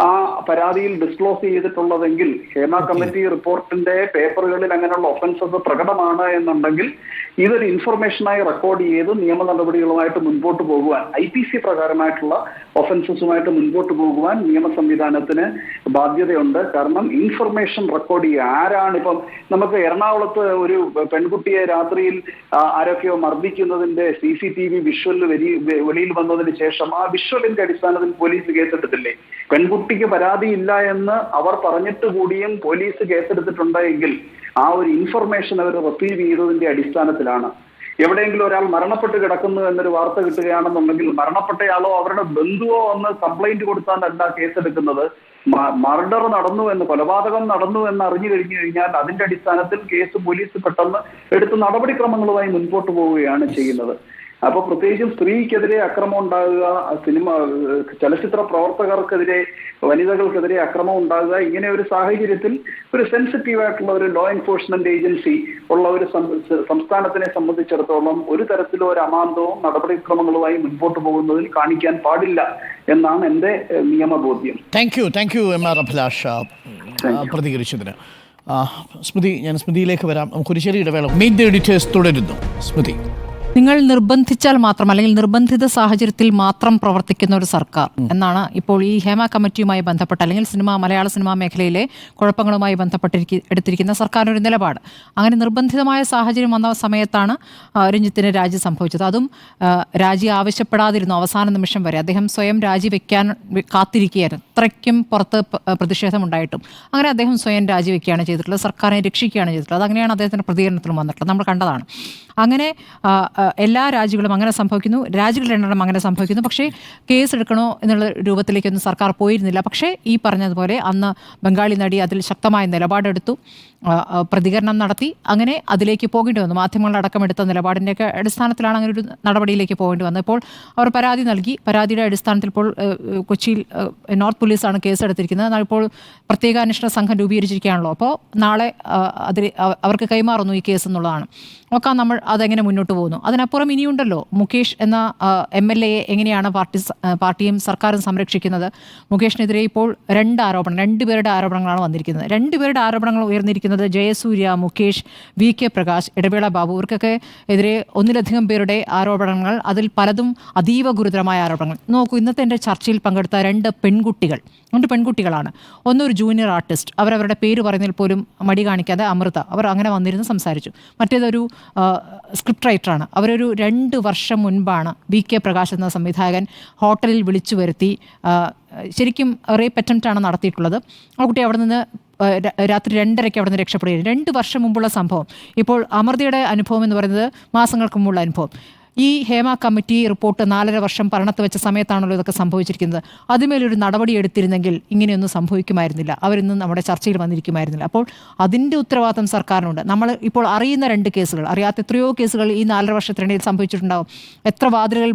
ആ പരാതിയിൽ ഡിസ്ക്ലോസ് ചെയ്തിട്ടുള്ളതെങ്കിൽ, ഹേമ കമ്മിറ്റി റിപ്പോർട്ടിന്റെ പേപ്പറുകളിൽ അങ്ങനെയുള്ള ഒഫൻസസ് പ്രകടമാണ് എന്നുണ്ടെങ്കിൽ ഇതൊരു ഇൻഫർമേഷനായി റെക്കോർഡ് ചെയ്ത് നിയമ നടപടികളുമായിട്ട് മുൻപോട്ട് പോകുവാൻ, IPC പ്രകാരമായിട്ടുള്ള ഒഫൻസസുമായിട്ട് മുൻപോട്ട് പോകുവാൻ നിയമ സംവിധാനത്തിന് ബാധ്യതയുണ്ട്. കാരണം ഇൻഫർമേഷൻ റെക്കോർഡ് ചെയ്യുക, ആരാണ് ഇപ്പം നമുക്ക് എറണാകുളത്ത് ഒരു പെൺകുട്ടിയെ രാത്രിയിൽ ആരൊക്കെയോ മർദ്ദിക്കുന്നതിന്റെ CCTV വിഷ്വൽ വെളിയിൽ വന്നതിന് ശേഷം ആ വിഷ്വലിന്റെ അടിസ്ഥാനത്തിൽ പോലീസ് കേസെടുത്തില്ലേ? പെൺകുട്ടിക്ക് പരാതിയില്ല എന്ന് അവർ പറഞ്ഞിട്ട് കൂടിയും പോലീസ് കേസെടുത്തിട്ടുണ്ടെങ്കിൽ ആ ഒരു ഇൻഫർമേഷൻ അവർ റിസീവ് ചെയ്തതിന്റെ അടിസ്ഥാനത്തിലാണ്. എവിടെയെങ്കിലും ഒരാൾ മരണപ്പെട്ട് കിടക്കുന്നു എന്നൊരു വാർത്ത കിട്ടുകയാണെന്നുണ്ടെങ്കിൽ മരണപ്പെട്ടയാളോ അവരുടെ ബന്ധുവോ ഒന്ന് കംപ്ലൈന്റ് കൊടുത്താലല്ല കേസെടുക്കുന്നത്. മർഡർ നടന്നു എന്ന്, കൊലപാതകം നടന്നു എന്ന് അറിഞ്ഞു കഴിഞ്ഞു കഴിഞ്ഞാൽ അതിന്റെ അടിസ്ഥാനത്തിൽ കേസ് പോലീസ് പെട്ടെന്ന് എടുത്ത് നടപടിക്രമങ്ങളുമായി മുൻപോട്ട് പോവുകയാണ് ചെയ്യുന്നത്. അപ്പൊ പ്രത്യേകിച്ചും സ്ത്രീക്കെതിരെ അക്രമം ഉണ്ടാകുക, ചലച്ചിത്ര പ്രവർത്തകർക്കെതിരെ, വനിതകൾക്കെതിരെ അക്രമം ഉണ്ടാകുക, ഇങ്ങനെ ഒരു സാഹചര്യത്തിൽ ഒരു സെൻസിറ്റീവ് ആയിട്ടുള്ള ഒരു ലോ എൻഫോഴ്സ്മെന്റ് ഏജൻസി ഉള്ള ഒരു സംസ്ഥാനത്തിനെ സംബന്ധിച്ചിടത്തോളം ഒരു തരത്തിലും ഒരു അമാന്തവും നടപടിക്രമങ്ങളുമായി മുൻപോട്ട് പോകുന്നതിൽ കാണിക്കാൻ പാടില്ല എന്നാണ് എന്റെ നിയമബോധ്യം. താങ്ക് യു MR അഭിലാഷ് പ്രതികരിച്ചതിന്. സ്മൃതി, ഞാൻ സ്മൃതിയിലേക്ക് വരാം. നമുക്കൊരു ചെറിയ ഇടവേള. മീറ്റ് ദി എഡിറ്റേഴ്സ് തുടരുന്നു. സ്മൃതി, നിങ്ങൾ നിർബന്ധിച്ചാൽ മാത്രം, അല്ലെങ്കിൽ നിർബന്ധിത സാഹചര്യത്തിൽ മാത്രം പ്രവർത്തിക്കുന്ന ഒരു സർക്കാർ എന്നാണ് ഇപ്പോൾ ഈ ഹേമ കമ്മിറ്റിയുമായി ബന്ധപ്പെട്ട്, അല്ലെങ്കിൽ മലയാള സിനിമാ മേഖലയിലെ കുഴപ്പങ്ങളുമായി എടുത്തിരിക്കുന്ന സർക്കാരിൻ്റെ ഒരു നിലപാട്. അങ്ങനെ നിർബന്ധിതമായ സാഹചര്യം വന്ന സമയത്താണ് രഞ്ജിത്തിന് രാജി സംഭവിച്ചത്. അതും രാജി ആവശ്യപ്പെടാതിരുന്നു അവസാന നിമിഷം വരെ. അദ്ദേഹം സ്വയം രാജിവെക്കാൻ കാത്തിരിക്കുകയായിരുന്നു. അത്രയ്ക്കും പുറത്ത് പ്രതിഷേധമുണ്ടായിട്ടും അങ്ങനെ അദ്ദേഹം സ്വയം രാജിവെക്കുകയാണ് ചെയ്തിട്ടുള്ളത്, സർക്കാരിനെ രക്ഷിക്കുകയാണ് ചെയ്തിട്ടുള്ളത്. അതങ്ങനെയാണ് അദ്ദേഹത്തിൻ്റെ പ്രതികരണത്തിലും വന്നിട്ടുള്ളത്, നമ്മൾ കണ്ടതാണ്. അങ്ങനെ എല്ലാ രാജികളും അങ്ങനെ സംഭവിക്കുന്നു, രാജികൾ രണ്ടെണ്ണം അങ്ങനെ സംഭവിക്കുന്നു. പക്ഷേ കേസ് എടുക്കണോ എന്നുള്ള രൂപത്തിലേക്കൊന്നും സർക്കാർ പോയിരുന്നില്ല. പക്ഷേ ഈ പറഞ്ഞതുപോലെ അന്ന് ബംഗാളി നടി അതിൽ ശക്തമായ നിലപാടെടുത്തു, പ്രതികരണം നടത്തി. അങ്ങനെ അതിലേക്ക് പോകേണ്ടി വന്നു. മാധ്യമങ്ങളടക്കം എടുത്ത നിലപാടിൻ്റെയൊക്കെ അടിസ്ഥാനത്തിലാണ് അങ്ങനെ ഒരു നടപടിയിലേക്ക് പോകേണ്ടി വന്നത്. ഇപ്പോൾ അവർ പരാതി നൽകി. പരാതിയുടെ അടിസ്ഥാനത്തിൽ ഇപ്പോൾ കൊച്ചിയിൽ നോർത്ത് പോലീസാണ് കേസെടുത്തിരിക്കുന്നത്. എന്നാൽ ഇപ്പോൾ പ്രത്യേക അന്വേഷണ സംഘം രൂപീകരിച്ചിരിക്കുകയാണല്ലോ. അപ്പോൾ നാളെ അതിൽ അവർക്ക് കൈമാറുന്നു ഈ കേസ് എന്നുള്ളതാണ്. നോക്കാം നമ്മൾ അതെങ്ങനെ മുന്നോട്ട് പോകുന്നു. അതിനപ്പുറം ഇനിയുണ്ടല്ലോ മുകേഷ് എന്ന MLA എങ്ങനെയാണ് പാർട്ടിയും സർക്കാരും സംരക്ഷിക്കുന്നത്. മുകേഷിനെതിരെ ഇപ്പോൾ രണ്ടുപേരുടെ ആരോപണങ്ങളാണ് വന്നിരിക്കുന്നത്. രണ്ടുപേരുടെ ആരോപണങ്ങൾ ഉയർന്നിരിക്കുന്നത് ജയസൂര്യ, മുകേഷ്, VK പ്രകാശ്, ഇടവേള ബാബു, ഇവർക്കൊക്കെ എതിരെ ഒന്നിലധികം പേരുടെ ആരോപണങ്ങൾ, അതിൽ പലതും അതീവ ഗുരുതരമായ ആരോപണങ്ങൾ. നോക്കൂ, ഇന്നത്തെ എൻ്റെ ചർച്ചയിൽ പങ്കെടുത്ത രണ്ട് പെൺകുട്ടികളാണ്. ഒന്നൊരു ജൂനിയർ ആർട്ടിസ്റ്റ്, അവരവരുടെ പേര് പറയുന്നതിൽ പോലും മടി കാണിക്കാതെ അമൃത, അവർ അങ്ങനെ വന്നിരുന്ന് സംസാരിച്ചു. മറ്റേതൊരു സ്ക്രിപ്റ്റ് റൈറ്ററാണ്. അവരൊരു 2 വർഷം മുൻപാണ് VK പ്രകാശ് എന്ന സംവിധായകൻ ഹോട്ടലിൽ വിളിച്ചു വരുത്തി ശരിക്കും റേപ്പ് അറ്റംപ്റ്റാണ് നടത്തിയിട്ടുള്ളത്. ആ കുട്ടി അവിടെ നിന്ന് രാത്രി 2:30 അവിടെ നിന്ന് രക്ഷപ്പെടുകയാണ്. 2 വർഷം മുമ്പുള്ള സംഭവം. ഇപ്പോൾ അമൃതയുടെ അനുഭവം എന്ന് പറയുന്നത് മാസങ്ങൾക്ക് മുമ്പുള്ള അനുഭവം. ഈ ഹേമ കമ്മിറ്റി റിപ്പോർട്ട് 4.5 വർഷം ഭരണത്ത് വെച്ച സമയത്താണല്ലോ ഇതൊക്കെ സംഭവിച്ചിരിക്കുന്നത്. അതുമേലൊരു നടപടി എടുത്തിരുന്നെങ്കിൽ ഇങ്ങനെയൊന്നും സംഭവിക്കുമായിരുന്നില്ല, അവരിന്നും നമ്മുടെ ചർച്ചയിൽ വന്നിരിക്കുമായിരുന്നില്ല. അപ്പോൾ അതിൻ്റെ ഉത്തരവാദിത്തം സർക്കാരിനുണ്ട്. നമ്മൾ ഇപ്പോൾ അറിയുന്ന 2 കേസുകൾ, അറിയാത്ത എത്രയോ കേസുകൾ ഈ 4.5 വർഷത്തിനിടയിൽ സംഭവിച്ചിട്ടുണ്ടാകും. എത്ര വാതിലുകൾ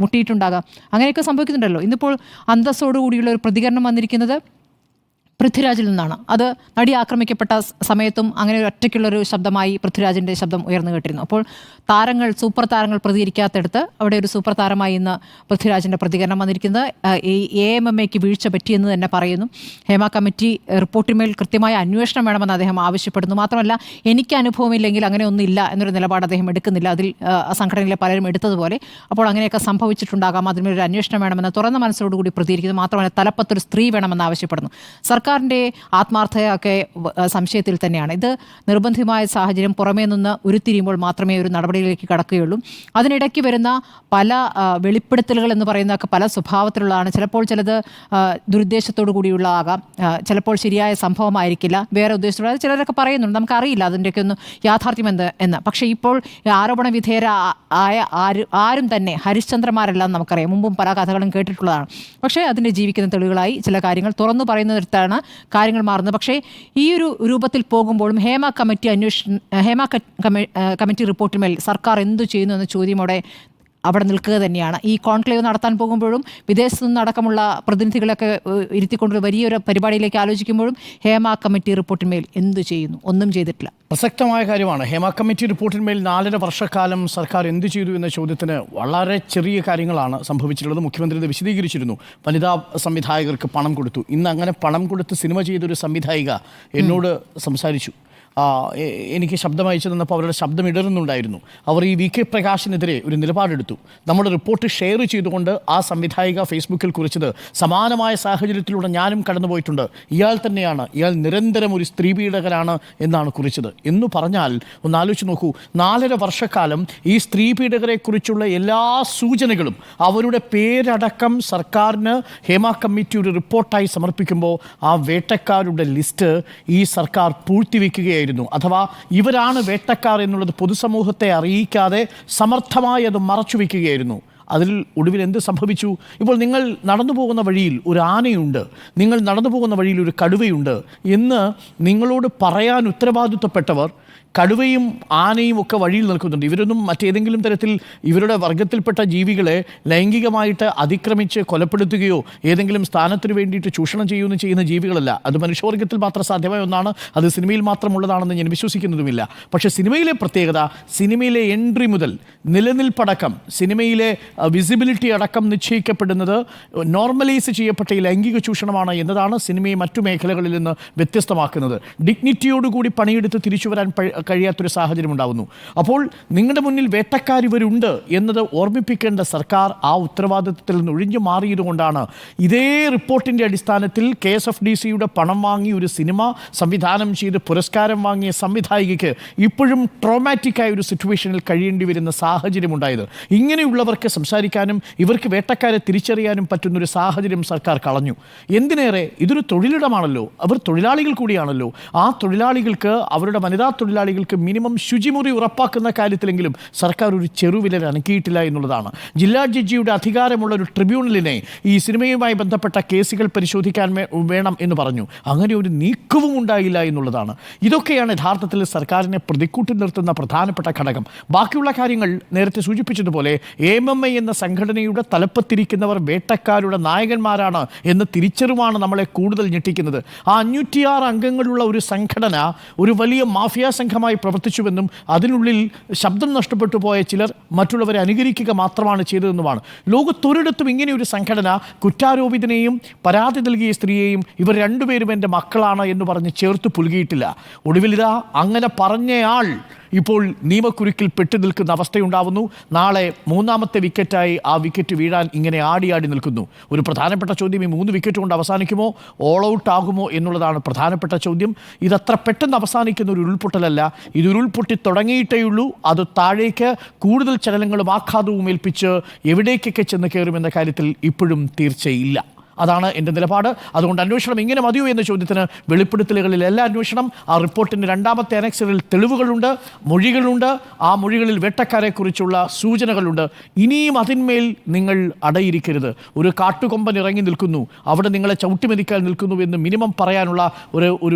മുട്ടിയിട്ടുണ്ടാകാം. അങ്ങനെയൊക്കെ സംഭവിക്കുന്നുണ്ടല്ലോ. ഇന്നിപ്പോൾ അന്തസ്സോടുകൂടിയുള്ള ഒരു പ്രതികരണം വന്നിരിക്കുന്നത് പൃഥ്വിരാജിൽ നിന്നാണ്. അത് നടി ആക്രമിക്കപ്പെട്ട സമയത്തും അങ്ങനെ ഒരു ഒറ്റയ്ക്കുള്ളൊരു ശബ്ദമായി പൃഥ്വിരാജിൻ്റെ ശബ്ദം ഉയർന്നു കേട്ടിരുന്നു. അപ്പോൾ സൂപ്പർ താരങ്ങൾ പ്രതികരിക്കാത്തടുത്ത് അവിടെ ഒരു സൂപ്പർ താരമായി ഇന്ന് പൃഥ്വിരാജിൻ്റെ പ്രതികരണം വന്നിരിക്കുന്നത്. ഈ AMMAക്ക് വീഴ്ച പറ്റിയെന്ന് തന്നെ പറയുന്നു. ഹേമ കമ്മിറ്റി റിപ്പോർട്ടിന്മേൽ കൃത്യമായ അന്വേഷണം വേണമെന്ന് അദ്ദേഹം ആവശ്യപ്പെടുന്നു. മാത്രമല്ല, എനിക്ക് അനുഭവമില്ലെങ്കിൽ അങ്ങനെ ഒന്നുമില്ല എന്നൊരു നിലപാട് അദ്ദേഹം എടുക്കുന്നില്ല. അതിൽ സംഘടനയിലെ പലരും എടുത്തതുപോലെ. അപ്പോൾ അങ്ങനെയൊക്കെ സംഭവിച്ചിട്ടുണ്ടാകാം, അതിന്മേലൊരു അന്വേഷണം വേണമെന്ന് തുറന്ന മനസ്സോടുകൂടി പ്രതികരിക്കുന്നു. മാത്രമല്ല, തലപ്പത്തൊരു സ്ത്രീ വേണമെന്ന് ആവശ്യപ്പെടുന്നു. സർക്കാരിൻ്റെ ആത്മാർത്ഥതയൊക്കെ സംശയത്തിൽ തന്നെയാണ്. ഇത് നിർബന്ധിതമായ സാഹചര്യം പുറമേ നിന്ന് ഉരുത്തിരിയുമ്പോൾ മാത്രമേ ഒരു നടപടിയിലേക്ക് കടക്കുകയുള്ളൂ. അതിനിടയ്ക്ക് വരുന്ന പല വെളിപ്പെടുത്തലുകൾ എന്ന് പറയുന്നതൊക്കെ പല സ്വഭാവത്തിലുള്ളതാണ്. ചിലപ്പോൾ ചിലത് ദുരുദ്ദേശത്തോടു കൂടിയുള്ള ആകാം, ചിലപ്പോൾ ശരിയായ സംഭവമായിരിക്കില്ല, വേറെ ഉദ്ദേശത്തോടെ ചിലരൊക്കെ പറയുന്നുണ്ട്. നമുക്കറിയില്ല അതിൻ്റെയൊക്കെ ഒന്ന് യാഥാർത്ഥ്യം എന്ന്. പക്ഷേ ഇപ്പോൾ ആരോപണ വിധേയരായ ആരും തന്നെ ഹരിശ്ചന്ദ്രന്മാരെല്ലാം നമുക്കറിയാം, മുമ്പും പല കഥകളും കേട്ടിട്ടുള്ളതാണ്. പക്ഷേ അതിൻ്റെ ജീവിക്കുന്ന തെളിവുകളായി ചില കാര്യങ്ങൾ തുറന്നു പറയുന്നിടത്താണ് കാര്യങ്ങൾ മാറുന്നത്. പക്ഷേ ഈ ഒരു രൂപത്തിൽ പോകുമ്പോഴും ഹേമ കമ്മിറ്റി റിപ്പോർട്ടിന്മേൽ സർക്കാർ എന്തു ചെയ്യുന്നു എന്ന ചോദ്യമോടെ അവിടെ നിൽക്കുക തന്നെയാണ്. ഈ കോൺക്ലേവ് നടത്താൻ പോകുമ്പോഴും വിദേശത്തു നിന്നടക്കമുള്ള പ്രതിനിധികളൊക്കെ ഇരുത്തിക്കൊണ്ടൊരു വലിയൊരു പരിപാടിയിലേക്ക് ആലോചിക്കുമ്പോഴും ഹേമ കമ്മിറ്റി റിപ്പോർട്ടിന്മേൽ എന്തു ചെയ്യുന്നു? ഒന്നും ചെയ്തിട്ടില്ല. പ്രസക്തമായ കാര്യമാണ്. ഹേമ കമ്മിറ്റി റിപ്പോർട്ടിന്മേൽ 4.5 വർഷക്കാലം സർക്കാർ എന്ത് ചെയ്തു എന്ന ചോദ്യത്തിന് വളരെ ചെറിയ കാര്യങ്ങളാണ് സംഭവിച്ചിട്ടുള്ളത്. മുഖ്യമന്ത്രി ഇത് വിശദീകരിച്ചിരുന്നു. വനിതാ സംവിധായകർക്ക് പണം കൊടുത്തു. ഇന്ന് അങ്ങനെ പണം കൊടുത്ത് സിനിമ ചെയ്തൊരു സംവിധായിക എന്നോട് സംസാരിച്ചു. എനിക്ക് ശബ്ദം അയച്ചു തന്നപ്പോൾ അവരുടെ ശബ്ദം ഇടറുന്നുണ്ടായിരുന്നു. അവർ ഈ VK പ്രകാശിനെതിരെ ഒരു നിലപാടെടുത്തു. നമ്മുടെ റിപ്പോർട്ട് ഷെയർ ചെയ്തുകൊണ്ട് ആ സംവിധായിക ഫേസ്ബുക്കിൽ കുറിച്ചത് സമാനമായ സാഹചര്യത്തിലൂടെ ഞാനും കടന്നുപോയിട്ടുണ്ട്, ഇയാൾ തന്നെയാണ്, ഇയാൾ നിരന്തരം ഒരു സ്ത്രീ പീഡകനാണ് എന്നാണ് കുറിച്ചത് എന്ന് പറഞ്ഞാൽ ഒന്ന് ആലോചിച്ച് നോക്കൂ. 4.5 വർഷക്കാലം ഈ സ്ത്രീ പീഡകരെക്കുറിച്ചുള്ള എല്ലാ സൂചനകളും അവരുടെ പേരടക്കം സർക്കാരിന് ഹേമ കമ്മിറ്റി ഒരു റിപ്പോർട്ടായി സമർപ്പിക്കുമ്പോൾ ആ വേട്ടക്കാരുടെ ലിസ്റ്റ് ഈ സർക്കാർ പൂഴ്ത്തിവെക്കുകയായിരുന്നു. അഥവാ ഇവരാണ് വേട്ടക്കാർ എന്നുള്ളത് പൊതുസമൂഹത്തെ അറിയിക്കാതെ സമർത്ഥമായി അത് മറച്ചുവെക്കുകയായിരുന്നു. അതിൽ ഒടുവിൽ എന്ത് സംഭവിച്ചു? ഇപ്പോൾ നിങ്ങൾ നടന്നു പോകുന്ന വഴിയിൽ ഒരു ആനയുണ്ട്, നിങ്ങൾ നടന്നു പോകുന്ന വഴിയിൽ ഒരു കടുവയുണ്ട് എന്ന് നിങ്ങളോട് പറയാൻ ഉത്തരവാദിത്വപ്പെട്ടവർ കടുവയും ആനയും ഒക്കെ വഴിയിൽ നിൽക്കുന്നുണ്ട്. ഇവരൊന്നും മറ്റേതെങ്കിലും തരത്തിൽ ഇവരുടെ വർഗത്തിൽപ്പെട്ട ജീവികളെ ലൈംഗികമായിട്ട് അതിക്രമിച്ച് കൊലപ്പെടുത്തുകയോ ഏതെങ്കിലും സ്ഥാനത്തിന് വേണ്ടിയിട്ട് ചൂഷണം ചെയ്യുന്ന ജീവികളല്ല. അത് മനുഷ്യവർഗത്തിൽ മാത്രം സാധ്യമായ ഒന്നാണ്. അത് സിനിമയിൽ മാത്രമുള്ളതാണെന്ന് ഞാൻ വിശ്വസിക്കുന്നതുമില്ല. പക്ഷേ സിനിമയിലെ പ്രത്യേകത, സിനിമയിലെ എൻട്രി മുതൽ നിലനിൽപ്പടക്കം, സിനിമയിലെ വിസിബിലിറ്റി അടക്കം നിശ്ചയിക്കപ്പെടുന്നത് നോർമലൈസ് ചെയ്യപ്പെട്ട ഈ ലൈംഗിക ചൂഷണമാണ് എന്നതാണ് സിനിമയെ മറ്റു മേഖലകളിൽ നിന്ന് വ്യത്യസ്തമാക്കുന്നത്. ഡിഗ്നിറ്റിയോടുകൂടി പണിയെടുത്ത് തിരിച്ചു വരാൻ കഴിയാത്തൊരു സാഹചര്യം ഉണ്ടാകുന്നു. അപ്പോൾ നിങ്ങളുടെ മുന്നിൽ വേട്ടക്കാരിവരുണ്ട് എന്നത് ഓർമ്മിപ്പിക്കേണ്ട സർക്കാർ ആ ഉത്തരവാദിത്വത്തിൽ നിന്ന് ഒഴിഞ്ഞു മാറിയതുകൊണ്ടാണ് ഇതേ റിപ്പോർട്ടിൻ്റെ അടിസ്ഥാനത്തിൽ KSFDCയുടെ പണം വാങ്ങി ഒരു സിനിമ സംവിധാനം ചെയ്ത് പുരസ്കാരം വാങ്ങിയ സംവിധായികയ്ക്ക് ഇപ്പോഴും ട്രോമാറ്റിക്കായ ഒരു സിറ്റുവേഷനിൽ കഴിയേണ്ടി വരുന്ന സാഹചര്യമുണ്ടായത്. ഇങ്ങനെയുള്ളവർക്ക് സംസാരിക്കാനും ഇവർക്ക് വേട്ടക്കാരെ തിരിച്ചറിയാനും പറ്റുന്നൊരു സാഹചര്യം സർക്കാർ കളഞ്ഞു. എന്തിനേറെ ഇതൊരു തൊഴിലിടമാണല്ലോ, അവർ തൊഴിലാളികൾ കൂടിയാണല്ലോ. ആ തൊഴിലാളികൾക്ക്, അവരുടെ വനിതാ തൊഴിലാളികൾക്ക് മിനിമം ശുചിമുറി ഉറപ്പാക്കുന്ന കാര്യത്തിലെങ്കിലും സർക്കാർ ഒരു ചെറുവിരൽ അനക്കിയിട്ടില്ല എന്നുള്ളതാണ്. ജില്ലാ ജഡ്ജിയുടെ അധികാരമുള്ള ഒരു ട്രിബ്യൂണലിനെ ഈ സിനിമയുമായി ബന്ധപ്പെട്ട കേസുകൾ പരിശോധിക്കാൻ വേണം എന്ന് പറഞ്ഞു. അങ്ങനെ ഒരു നീക്കവും ഉണ്ടായില്ല എന്നുള്ളതാണ്. ഇതൊക്കെയാണ് യഥാർത്ഥത്തിൽ സർക്കാരിനെ പ്രതിക്കൂട്ടി നിർത്തുന്ന പ്രധാനപ്പെട്ട ഘടകം. ബാക്കിയുള്ള കാര്യങ്ങൾ നേരത്തെ സൂചിപ്പിച്ചതുപോലെ AMMI എന്ന സംഘടനയുടെ തലപ്പത്തിരിക്കുന്നവർ വേട്ടക്കാരുടെ നായകന്മാരാണ് എന്ന തിരിച്ചറിവാണ് നമ്മളെ കൂടുതൽ ഞെട്ടിക്കുന്നത്. ആ 506 അംഗങ്ങളുള്ള ഒരു സംഘടന ഒരു വലിയ മാഫിയ സംഘമായി പ്രവർത്തിച്ചുവെന്നും അതിനുള്ളിൽ ശബ്ദം നഷ്ടപ്പെട്ടു പോയ ചിലർ മറ്റുള്ളവരെ അനുകരിക്കുക മാത്രമാണ് ചെയ്തതെന്നുമാണ്. ലോകത്തൊരിടത്തും ഇങ്ങനെയൊരു സംഘടന കുറ്റാരോപിതനെയും പരാതി നൽകിയ സ്ത്രീയെയും ഇവർ രണ്ടുപേരും എൻ്റെ മക്കളാണ് എന്ന് പറഞ്ഞ് ചേർത്ത് പുലുകിയിട്ടില്ല. ഒടുവിലിതാ അങ്ങനെ പറഞ്ഞയാൾ ഇപ്പോൾ നിയമക്കുരുക്കിൽ പെട്ടു നിൽക്കുന്ന അവസ്ഥയുണ്ടാവുന്നു. നാളെ 3ാമത്തെ വിക്കറ്റായി ആ വിക്കറ്റ് വീഴാൻ ഇങ്ങനെ ആടി നിൽക്കുന്നു. ഒരു പ്രധാനപ്പെട്ട ചോദ്യം, ഈ 3 വിക്കറ്റ് കൊണ്ട് അവസാനിക്കുമോ, ഓൾ ഔട്ട് ആകുമോ എന്നുള്ളതാണ് പ്രധാനപ്പെട്ട ചോദ്യം. ഇതത്ര പെട്ടെന്ന് അവസാനിക്കുന്ന ഒരു ഉരുൾപൊട്ടലല്ല. ഇത് ഉരുൾപൊട്ടി തുടങ്ങിയിട്ടേയുള്ളൂ. അത് താഴേക്ക് കൂടുതൽ ചലനങ്ങളും ആഘാതവും ഏൽപ്പിച്ച് എവിടേക്കൊക്കെ ചെന്ന് കയറുമെന്ന കാര്യത്തിൽ ഇപ്പോഴും തീർച്ചയില്ല. അതാണ് എൻ്റെ നിലപാട്. അതുകൊണ്ട് അന്വേഷണം ഇങ്ങനെ മതിയോ എന്ന ചോദ്യത്തിന് വെളിപ്പെടുത്തലുകളിൽ എല്ലാ അന്വേഷണം. ആ റിപ്പോർട്ടിൻ്റെ 2ാമത്തെ അനക്സറിൽ തെളിവുകളുണ്ട്, മൊഴികളുണ്ട്. ആ മൊഴികളിൽ വേട്ടക്കാരെക്കുറിച്ചുള്ള സൂചനകളുണ്ട്. ഇനിയും അതിന്മേൽ നിങ്ങൾ അടയിരിക്കരുത്. ഒരു കാട്ടുകൊമ്പൻ ഇറങ്ങി നിൽക്കുന്നു, അവിടെ നിങ്ങളെ ചവിട്ടിമെതിക്കാൻ നിൽക്കുന്നു എന്ന് മിനിമം പറയാനുള്ള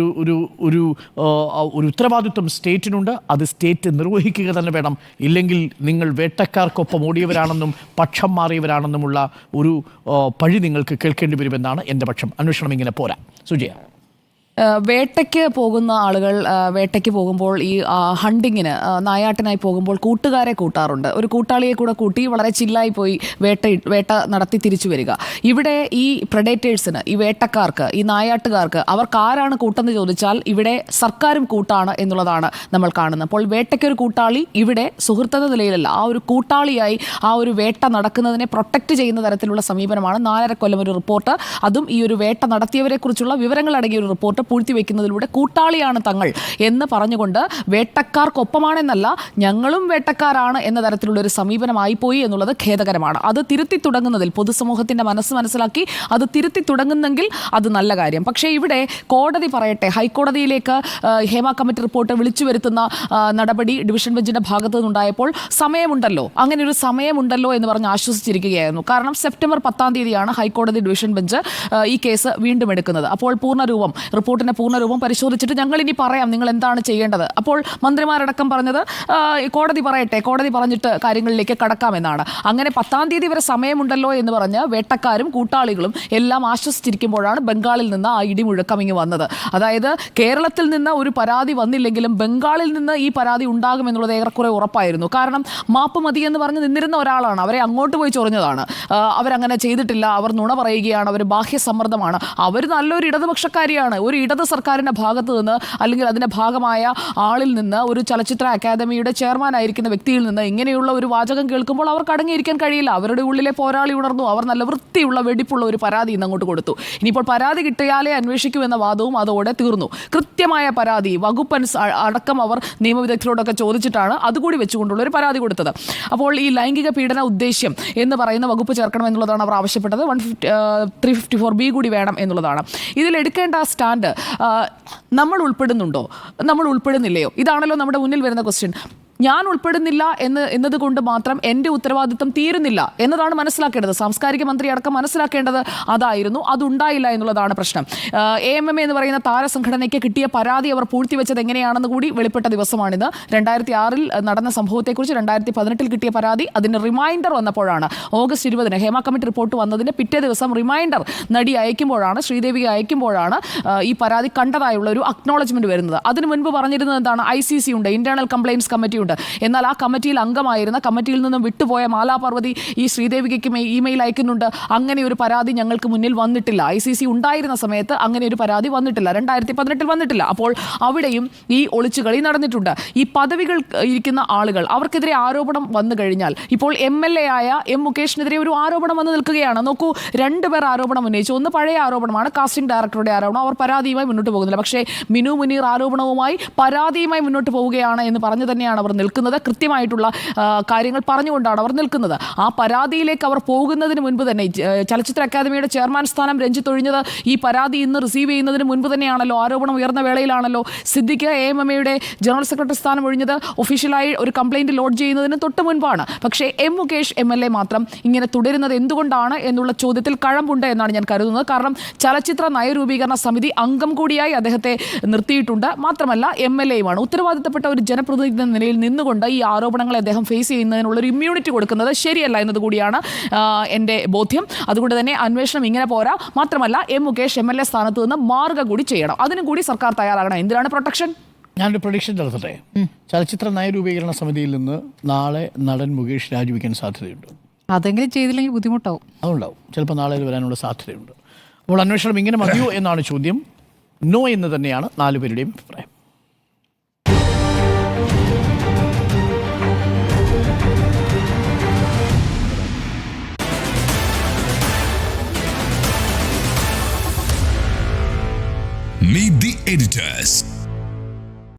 ഒരു ഉത്തരവാദിത്വം സ്റ്റേറ്റിനുണ്ട്. അത് സ്റ്റേറ്റ് നിർവഹിക്കുക തന്നെ വേണം. ഇല്ലെങ്കിൽ നിങ്ങൾ വേട്ടക്കാർക്കൊപ്പം ഓടിയവരാണെന്നും പക്ഷം മാറിയവരാണെന്നുമുള്ള ഒരു പഴി നിങ്ങൾക്ക് കേൾക്കേണ്ടി വരുമെന്നാണ് എൻ്റെ പക്ഷം. അന്വേഷണം ഇങ്ങനെ പോരാ. സുജയ, വേട്ടയ്ക്ക് പോകുന്ന ആളുകൾ വേട്ടയ്ക്ക് പോകുമ്പോൾ ഈ ഹണ്ടിങ്ങിന് നായാട്ടിനായി പോകുമ്പോൾ കൂട്ടുകാരെ കൂട്ടാറുണ്ട്. ഒരു കൂട്ടാളിയെ കൂടെ കൂട്ടി വളരെ ചില്ലായി പോയി വേട്ട നടത്തി തിരിച്ചു വരിക. ഇവിടെ ഈ പ്രെഡേറ്റേഴ്സിന്, ഈ വേട്ടക്കാർക്ക്, ഈ നായാട്ടുകാർക്ക് അവർക്ക് ആരാണ് കൂട്ടെന്ന് ചോദിച്ചാൽ ഇവിടെ സർക്കാരും കൂട്ടാണ് എന്നുള്ളതാണ് നമ്മൾ കാണുന്നത്. അപ്പോൾ വേട്ടയ്ക്കൊരു കൂട്ടാളി ഇവിടെ സുഹൃത്തെന്ന നിലയിലല്ല, ആ ഒരു കൂട്ടാളിയായി ആ ഒരു വേട്ട നടക്കുന്നതിനെ പ്രൊട്ടക്റ്റ് ചെയ്യുന്ന തരത്തിലുള്ള സമീപനമാണ് 4.5 കൊല്ലം ഒരു റിപ്പോർട്ട്, അതും ഈ ഒരു വേട്ട നടത്തിയവരെ കുറിച്ചുള്ള വിവരങ്ങൾ അടങ്ങിയ ഒരു റിപ്പോർട്ട് പൂഴ്ത്തിവെക്കുന്നതിലൂടെ കൂട്ടാളിയാണ് തങ്ങൾ എന്ന് പറഞ്ഞുകൊണ്ട് വേട്ടക്കാർക്കൊപ്പമാണെന്നല്ല ഞങ്ങളും വേട്ടക്കാരാണ് എന്ന തരത്തിലുള്ള ഒരു സമീപനമായിപ്പോയി എന്നുള്ളത് ഖേദകരമാണ്. അത് തിരുത്തി തുടങ്ങുന്നതിൽ പൊതുസമൂഹത്തിന്റെ മനസ്സ് മനസ്സിലാക്കി അത് തിരുത്തി തുടങ്ങുന്നെങ്കിൽ അത് നല്ല കാര്യം. പക്ഷേ ഇവിടെ കോടതി പറയട്ടെ, ഹൈക്കോടതിയിലേക്ക് ഹേമ കമ്മിറ്റി റിപ്പോർട്ട് വിളിച്ചു വരുത്തുന്ന നടപടി ഡിവിഷൻ ബെഞ്ചിന്റെ ഭാഗത്തു നിന്നുണ്ടായപ്പോൾ സമയമുണ്ടല്ലോ, അങ്ങനെ ഒരു സമയമുണ്ടല്ലോ എന്ന് പറഞ്ഞ് ആശ്വസിച്ചിരിക്കുകയായിരുന്നു. കാരണം സെപ്റ്റംബർ 10-ാം തീയതിയാണ് ഹൈക്കോടതി ഡിവിഷൻ ബെഞ്ച് ഈ കേസ് വീണ്ടും എടുക്കുന്നത്. അപ്പോൾ പൂർണ്ണരൂപം റിപ്പോർട്ട് റിപ്പോർട്ടിന്റെ പൂർണ്ണരൂപം പരിശോധിച്ചിട്ട് ഞങ്ങൾ ഇനി പറയാം നിങ്ങൾ എന്താണ് ചെയ്യേണ്ടത്. അപ്പോൾ മന്ത്രിമാരടക്കം പറഞ്ഞത് കോടതി പറയട്ടെ, കോടതി പറഞ്ഞിട്ട് കാര്യങ്ങളിലേക്ക് കടക്കാമെന്നാണ്. അങ്ങനെ 10-ാം തീയതി വരെ സമയമുണ്ടല്ലോ എന്ന് പറഞ്ഞ് വേട്ടക്കാരും കൂട്ടാളികളും എല്ലാം ആശ്വസിച്ചിരിക്കുമ്പോഴാണ് ബംഗാളിൽ നിന്ന് ആ ഇടിമുഴക്കം ഇങ്ങ് വന്നത്. അതായത് കേരളത്തിൽ നിന്ന് ഒരു പരാതി വന്നില്ലെങ്കിലും ബംഗാളിൽ നിന്ന് ഈ പരാതി ഉണ്ടാകുമെന്നുള്ളത് ഏറെക്കുറെ ഉറപ്പായിരുന്നു. കാരണം മാപ്പ് മതി എന്ന് പറഞ്ഞ് നിന്നിരുന്ന ഒരാളാണ്, അവരെ അങ്ങോട്ട് പോയി ചൊറിഞ്ഞതാണ്. അവരങ്ങനെ ചെയ്തിട്ടില്ല, അവർ നുണ പറയുകയാണ്, അവർ ബാഹ്യ സമ്മർദ്ദമാണ്. അവർ നല്ലൊരു ഇടതുപക്ഷക്കാരിയാണ്. ഒരു ഇടത് സർക്കാരിൻ്റെ ഭാഗത്ത് നിന്ന് അല്ലെങ്കിൽ അതിൻ്റെ ഭാഗമായ ആളിൽ നിന്ന്, ഒരു ചലച്ചിത്ര അക്കാദമിയുടെ ചെയർമാൻ ആയിരിക്കുന്ന വ്യക്തിയിൽ നിന്ന് ഇങ്ങനെയുള്ള ഒരു വാചകം കേൾക്കുമ്പോൾ അവർക്ക് അടങ്ങിയിരിക്കാൻ കഴിയില്ല. അവരുടെ ഉള്ളിലെ പോരാളി ഉണർന്നു. അവർ നല്ല വൃത്തിയുള്ള വെടിപ്പുള്ള ഒരു പരാതി ഇന്ന് അങ്ങോട്ട് കൊടുത്തു. ഇനിയിപ്പോൾ പരാതി കിട്ടിയാലേ അന്വേഷിക്കൂ എന്ന വാദവും അതോടെ തീർന്നു. കൃത്യമായ പരാതി വകുപ്പ് അടക്കം അവർ നിയമവിദഗ്ധരോടൊക്കെ ചോദിച്ചിട്ടാണ് അതുകൂടി വെച്ചുകൊണ്ടുള്ള ഒരു പരാതി കൊടുത്തത്. അപ്പോൾ ഈ ലൈംഗിക പീഡന ഉദ്ദേശ്യം എന്ന് പറയുന്ന വകുപ്പ് ചേർക്കണം എന്നുള്ളതാണ് അവർ ആവശ്യപ്പെട്ടത്. 354B കൂടി വേണം എന്നുള്ളതാണ്. ഇതിലെടുക്കേണ്ട സ്റ്റാൻഡ് നമ്മൾ ഉൾപ്പെടുന്നുണ്ടോ, നമ്മൾ ഉൾപ്പെടുന്നില്ലയോ, ഇതാണല്ലോ നമ്മുടെ മുന്നിൽ വരുന്ന ക്വസ്റ്റ്യൻ. ഞാൻ ഉൾപ്പെടുന്നില്ല എന്നതുകൊണ്ട് മാത്രം എൻ്റെ ഉത്തരവാദിത്തം തീരുന്നില്ല എന്നതാണ് മനസ്സിലാക്കേണ്ടത്. സാംസ്കാരിക മന്ത്രി അടക്കം മനസ്സിലാക്കേണ്ടത് അതായിരുന്നു. അതുണ്ടായില്ല എന്നുള്ളതാണ് പ്രശ്നം. AMM എന്ന് പറയുന്ന താരസംഘടനയ്ക്ക് കിട്ടിയ പരാതി അവർ പൂഴ്ത്തിവെച്ചത് എങ്ങനെയാണെന്ന് കൂടി വെളിപ്പെട്ട ദിവസമാണിത്. 2006 നടന്ന സംഭവത്തെക്കുറിച്ച് 2018 കിട്ടിയ പരാതി, അതിന് റിമൈൻഡർ വന്നപ്പോഴാണ്. ഓഗസ്റ്റ് 20 ഹേമ കമ്മിറ്റി റിപ്പോർട്ട് വന്നതിന് പിറ്റേ ദിവസം റിമൈൻഡർ നടി അയക്കുമ്പോഴാണ്, ശ്രീദേവിയെ അയക്കുമ്പോഴാണ് ഈ പരാതി കണ്ടതായുള്ള ഒരു അക്നോളജ്മെന്റ് വരുന്നത്. അതിനു മുൻപ് പറഞ്ഞിരുന്നത് എന്താണ്? ICC ഉണ്ട്, ഇന്റേണൽ കംപ്ലയിൻസ് കമ്മിറ്റി ഉണ്ട്. എന്നാൽ ആ കമ്മിറ്റിയിൽ അംഗമായിരുന്ന, കമ്മിറ്റിയിൽ നിന്നും വിട്ടുപോയ മാലാപാർവതി ഈ ശ്രീദേവിക്ക് ഇമെയിൽ അയക്കുന്നുണ്ട്, അങ്ങനെ ഒരു പരാതി ഞങ്ങൾക്ക് മുന്നിൽ വന്നിട്ടില്ല. ICC ഉണ്ടായിരുന്ന സമയത്ത് അങ്ങനെ ഒരു പരാതി വന്നിട്ടില്ല, 2018 വന്നിട്ടില്ല. അപ്പോൾ അവിടെയും ഈ ഒളിച്ചുകളി നടന്നിട്ടുണ്ട്. ഈ പദവികൾ ഇരിക്കുന്ന ആളുകൾ, അവർക്കെതിരെ ആരോപണം വന്നു കഴിഞ്ഞാൽ, ഇപ്പോൾ MLA ആയ M മുകേഷിനെതിരെ ഒരു ആരോപണം വന്ന് നിൽക്കുകയാണ്. നോക്കൂ, 2 പേർ ആരോപണം ഉന്നയിച്ചു. ഒന്ന് പഴയ ആരോപണമാണ്, കാസ്റ്റിംഗ് ഡയറക്ടറുടെ ആരോപണം. അവർ പരാതിയുമായി മുന്നോട്ട് പോകുന്നില്ല. പക്ഷേ മിനു മുനീർ ആരോപണവുമായി പരാതിയുമായി മുന്നോട്ട് പോവുകയാണ് എന്ന് പറഞ്ഞു തന്നെയാണ് അവർ നിൽക്കുന്നത്. കൃത്യമായിട്ടുള്ള കാര്യങ്ങൾ പറഞ്ഞുകൊണ്ടാണ് അവർ നിൽക്കുന്നത്. ആ പരാതിയിലേക്ക് അവർ പോകുന്നതിന് മുൻപ് തന്നെ, ചലച്ചിത്ര അക്കാദമിയുടെ ചെയർമാൻ സ്ഥാനം രഞ്ജിത്ത് ഒഴിഞ്ഞത് ഈ പരാതി ഇന്ന് റിസീവ് ചെയ്യുന്നതിന് മുൻപ് തന്നെയാണല്ലോ, ആരോപണം ഉയർന്ന വേളയിലാണല്ലോ. സിദ്ദിഖ് AMMയുടെ ജനറൽ സെക്രട്ടറി സ്ഥാനം ഒഴിഞ്ഞത് ഒഫീഷ്യലായി ഒരു കംപ്ലയിന്റ് ലോഡ്ജ് ചെയ്യുന്നതിന് തൊട്ട് മുൻപാണ്. പക്ഷേ M മുകേഷ് MLA മാത്രം ഇങ്ങനെ തുടരുന്നത് എന്തുകൊണ്ടാണ് എന്നുള്ള ചോദ്യത്തിൽ കഴമ്പുണ്ട് എന്നാണ് ഞാൻ കരുതുന്നത്. കാരണം ചലച്ചിത്ര നയരൂപീകരണ സമിതി അംഗം കൂടിയായി അദ്ദേഹത്തെ നിർത്തിയിട്ടുണ്ട്. മാത്രമല്ല MLAയുമാണ്. ഉത്തരവാദിത്തപ്പെട്ട ഒരു ജനപ്രതിനിധി എന്ന നിലയിൽ നിന്നുകൊണ്ട് ഈ ആരോപണങ്ങളെ അദ്ദേഹം ഫേസ് ചെയ്യുന്നതിനുള്ളൊരു ഇമ്മ്യൂണിറ്റി കൊടുക്കുന്നത് ശരിയല്ല എന്നതുകൂടിയാണ് എൻ്റെ ബോധ്യം. അതുകൊണ്ട് തന്നെ അന്വേഷണം ഇങ്ങനെ പോരാ. മാത്രമല്ല M മുകേഷ് MLA സ്ഥാനത്ത് നിന്ന് മാറുക കൂടി ചെയ്യണം. അതിനും കൂടി സർക്കാർ തയ്യാറാകണം. എന്തിനാണ് പ്രൊട്ടക്ഷൻ? ഞാനൊരു പ്രൊഡിക്ഷൻ നടത്തട്ടെ. ചലച്ചിത്ര നയരൂപീകരണ സമിതിയിൽ നിന്ന് നാളെ നടൻ മുകേഷ് രാജിവെക്കാൻ സാധ്യതയുണ്ട്. അതെങ്കിലും ചെയ്തില്ലെങ്കിൽ ബുദ്ധിമുട്ടാവും. അതുണ്ടാവും, ചിലപ്പോൾ നാളെ ഇത് വരാനുള്ള സാധ്യതയുണ്ട്. അപ്പോൾ അന്വേഷണം ഇങ്ങനെ മതിയോ എന്നാണ് ചോദ്യം. നോ എന്ന് തന്നെയാണ് 4 പേരുടെയും അഭിപ്രായം. Meet the editors.